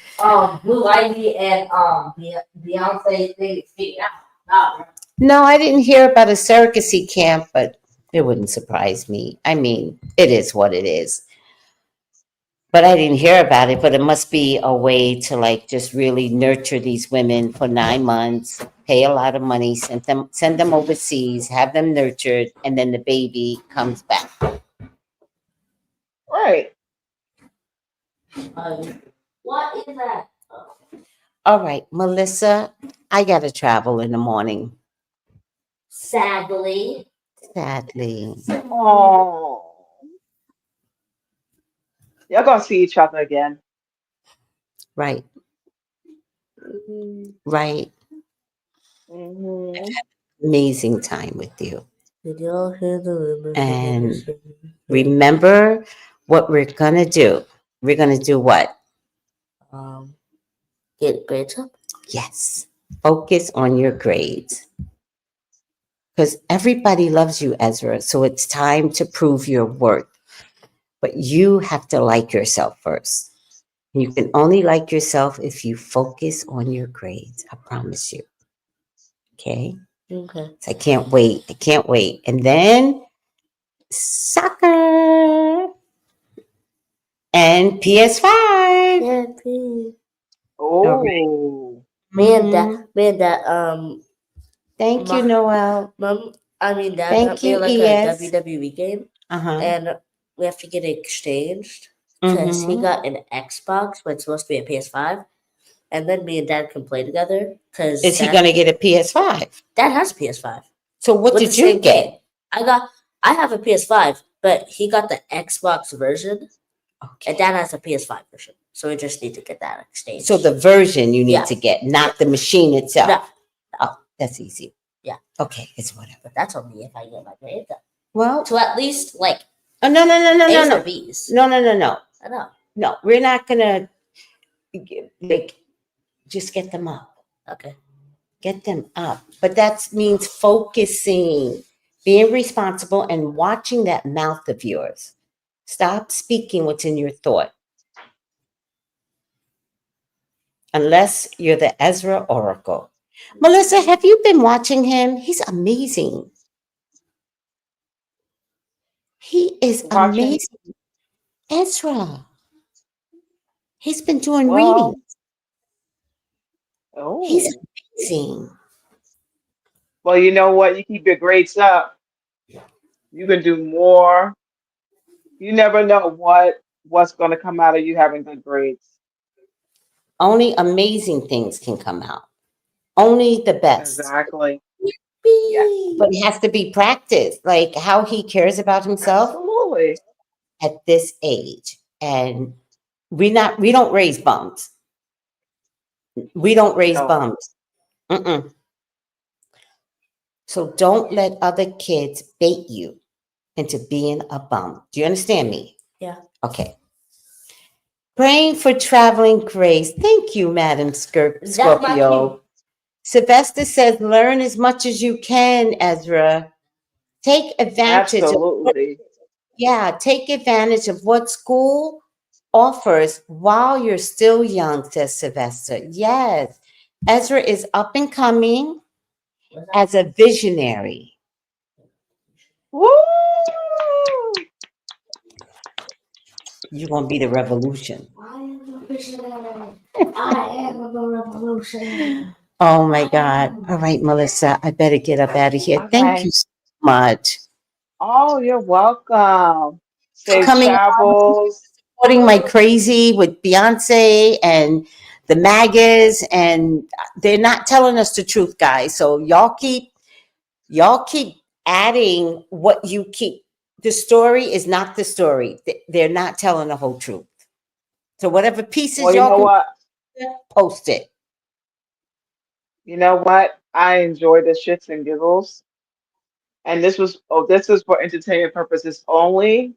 Blue Ivy and Beyonce thing is speaking out. No, I didn't hear about a surrogacy camp, but it wouldn't surprise me. I mean, it is what it is. But I didn't hear about it, but it must be a way to like just really nurture these women for 9 months, pay a lot of money, send them overseas, have them nurtured, and then the baby comes back. Right. What is that? All right, Melissa, I gotta travel in the morning. Sadly. Sadly. Oh. Y'all gonna see each other again. Right, right. Hmm. Amazing time with you. Did y'all hear the rumors? And remember what we're gonna do. We're gonna do what? Get grades up. Yes. Focus on your grades. Because everybody loves you, Ezra. So it's time to prove your worth. But you have to like yourself first. You can only like yourself if you focus on your grades. I promise you. Okay? Okay. So I can't wait. I can't wait. And then soccer and PS5. Yeah, please. All right. Oh. Me and Mhm. that Thank you, my Noel. dad Thank got me you, like a ES. WWE game, Uh-huh. and we have to get it exchanged because he Mm-hmm. got an Xbox, but it's supposed to be a PS5, and then me and dad can play together because Is he gonna get a PS5? dad has a PS5 So what with the did you same get? game. I have a PS5, but he got the Xbox version, and Okay. dad has a PS5 version, so we just need to get that exchanged. So the version you need Yeah. to get, not the machine itself. No. Oh, that's easy. Yeah. Okay, it's whatever. But that's only if I get my grades up Well, to at least like oh no, A's or no. B's. No. I know. No, we're not gonna like just get them up. Okay. Get them up. But that means focusing, being responsible and watching that mouth of yours. Stop speaking what's in your thought. Unless you're the Ezra Oracle. Melissa, have you been watching him? He's amazing. He is Watching. amazing. Ezra. He's been doing readings. Well. He's Oh. amazing. Well, you know what? You keep your grades up. You can do more. You never know what's gonna come out of you having good grades. Only amazing things can come out. Only the best. Exactly. Yes. But it has to be practiced. Like how he cares about himself Absolutely. at this age. And we don't raise bums. We don't raise No. bums. Mm-mm. So don't let other kids bait you into being a bum. Do you understand me? Yeah. Okay. Praying for traveling grace. Thank you, Madam That's my Scorpio. cue. Sylvester says, learn as much as you can, Ezra. Take advantage of what, Absolutely. yeah, take advantage of what school offers while you're still young, says Sylvester. Yes. Ezra is up and coming as a visionary. Woo! You're going to be the revolution. I am a visionary. I am a revolution. Oh my God. All right, Melissa, I better get up out of here. Thank Okay. you so much Oh, you're welcome. for Safe coming on, travels. supporting my crazy with Beyonce and the MAGAs, and they're not telling us the truth, guys. So y'all keep adding what you keep. The story is not the story. They're not telling the whole truth. So whatever pieces Well, you y'all know can what? post it. You know what? I enjoy the shits and giggles. And this is for entertainment purposes only.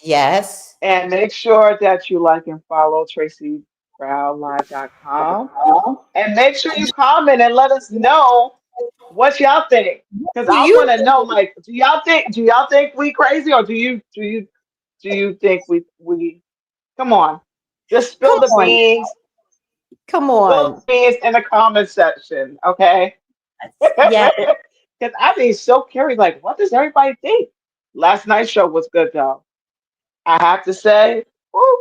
Yes. And make sure that you like and follow TracyBrownLive.com. And make sure you comment and let us know What y'all think? Because Do I you want to know, like, do y'all think we crazy, or do you think we come on, just come spill the on? beans, Come spill on. the beans in the comment section, okay? Yeah. Because I'd be so curious, like, what does everybody think? Last night's show was good, though. I have to say, woo,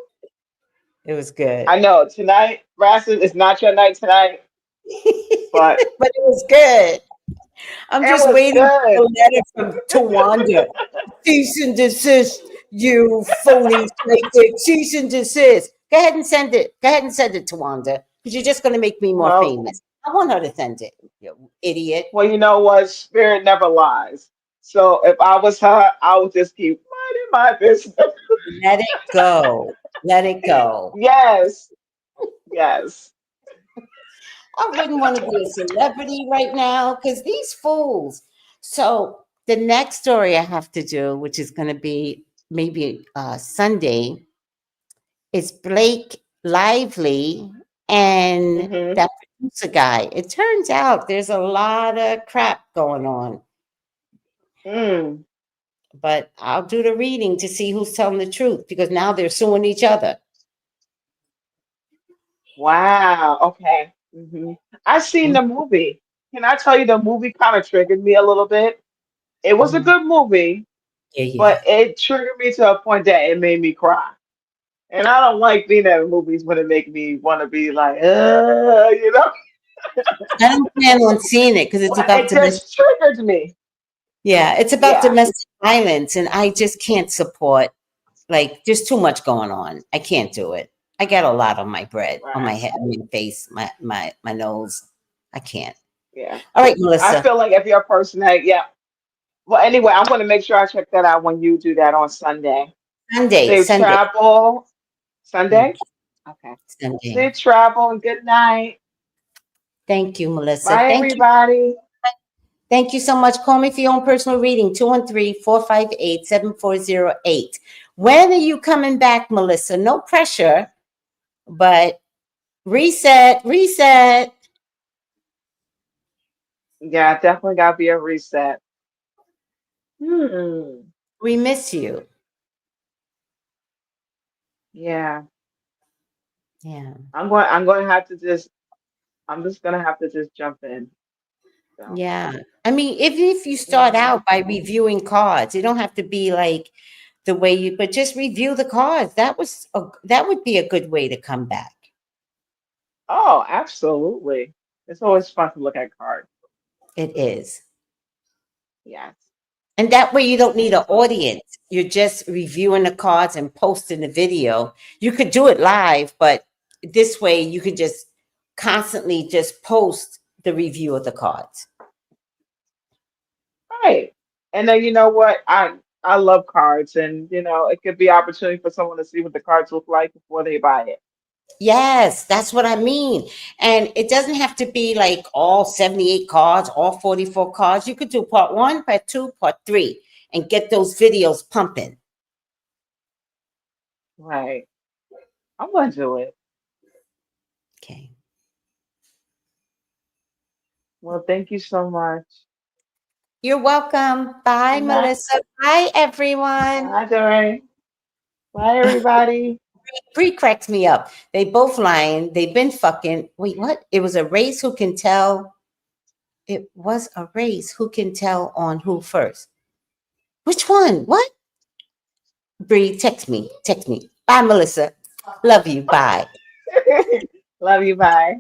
It was good. I know tonight, Rasmus, it's not your night tonight, but But it was good. I'm it just was waiting good. for the letter from Tawanda. Cease and desist, you phony psychic. Cease and desist. Go ahead and send it. Go ahead and send it, Tawanda, because you're just going to make me more Well, famous. I want her to send it, you idiot. well, you know what? Spirit never lies. So if I was her, I would just keep minding my business. Let it go. Let it go. Yes, yes. I wouldn't want to be a celebrity right now because these fools. So the next story I have to do, which is going to be maybe Sunday, is Blake Lively and Hmm. that producer guy. It turns out there's a lot of crap going on, Mm. but I'll do the reading to see who's telling the truth because now they're suing each other. Wow. Okay. I seen Mhm. the movie. Can I tell you the movie kind of triggered me a little bit? It was a Mhm. good movie, Yeah, yeah. but it triggered me to a point that it made me cry. And I don't like being at movies when it make me want to be like, you know. I don't plan on seeing it because it's But about it domestic. just triggered me. Yeah, it's about Yeah. domestic violence, and I just can't support. Like, there's too much going on. I can't do it. I got a lot on my bread, on my Right. head, on my face, my nose. I can't. Yeah. All right, I Melissa. feel like if you're a person that, yeah. Well, anyway, I'm going to make sure I check that out when you do that on Sunday. Sunday, Safe Sunday. travel. Thank Sunday? you. Okay. Sunday. Safe travel and good night. Thank you, Melissa. Bye, Thank you. everybody. Thank you so much. Call me for your own personal reading, 213-458-7408. When are you coming back, Melissa? No pressure, but reset, reset. Yeah, definitely got to be a reset. Hmm. We miss you. Yeah. Yeah. I'm going to have to just, I'm just going to have to just jump in. So, Yeah. I mean, if you start yeah. out by reviewing cards, you don't have to be like the way you, but just review the cards. That would be a good way to come back. Oh, absolutely. It's always fun to look at cards. It is. Yes. And that way you don't need an Absolutely. audience. You're just reviewing the cards and posting the video. You could do it live, but this way you could just constantly just post the review of the cards. Right. And then you know what? I love cards, and it could be opportunity for someone to see what the cards look like before they buy it. Yes, that's what I mean. And it doesn't have to be like all 78 cards, all 44 cards. You could do part one, part two, part three, and get those videos pumping. Right. I'm gonna do it. Okay. Well, thank you so much. You're welcome. Bye, Good night. Melissa. Bye, everyone. Bye, Doreen. Bye, everybody. Bree cracks me up. They both lying. They've been fucking. Wait, what? It was a race who can tell. It was a race who can tell on who first. Which one? What? Bree, text me. Text me. Bye, Melissa. Love you. Bye. Love you. Bye.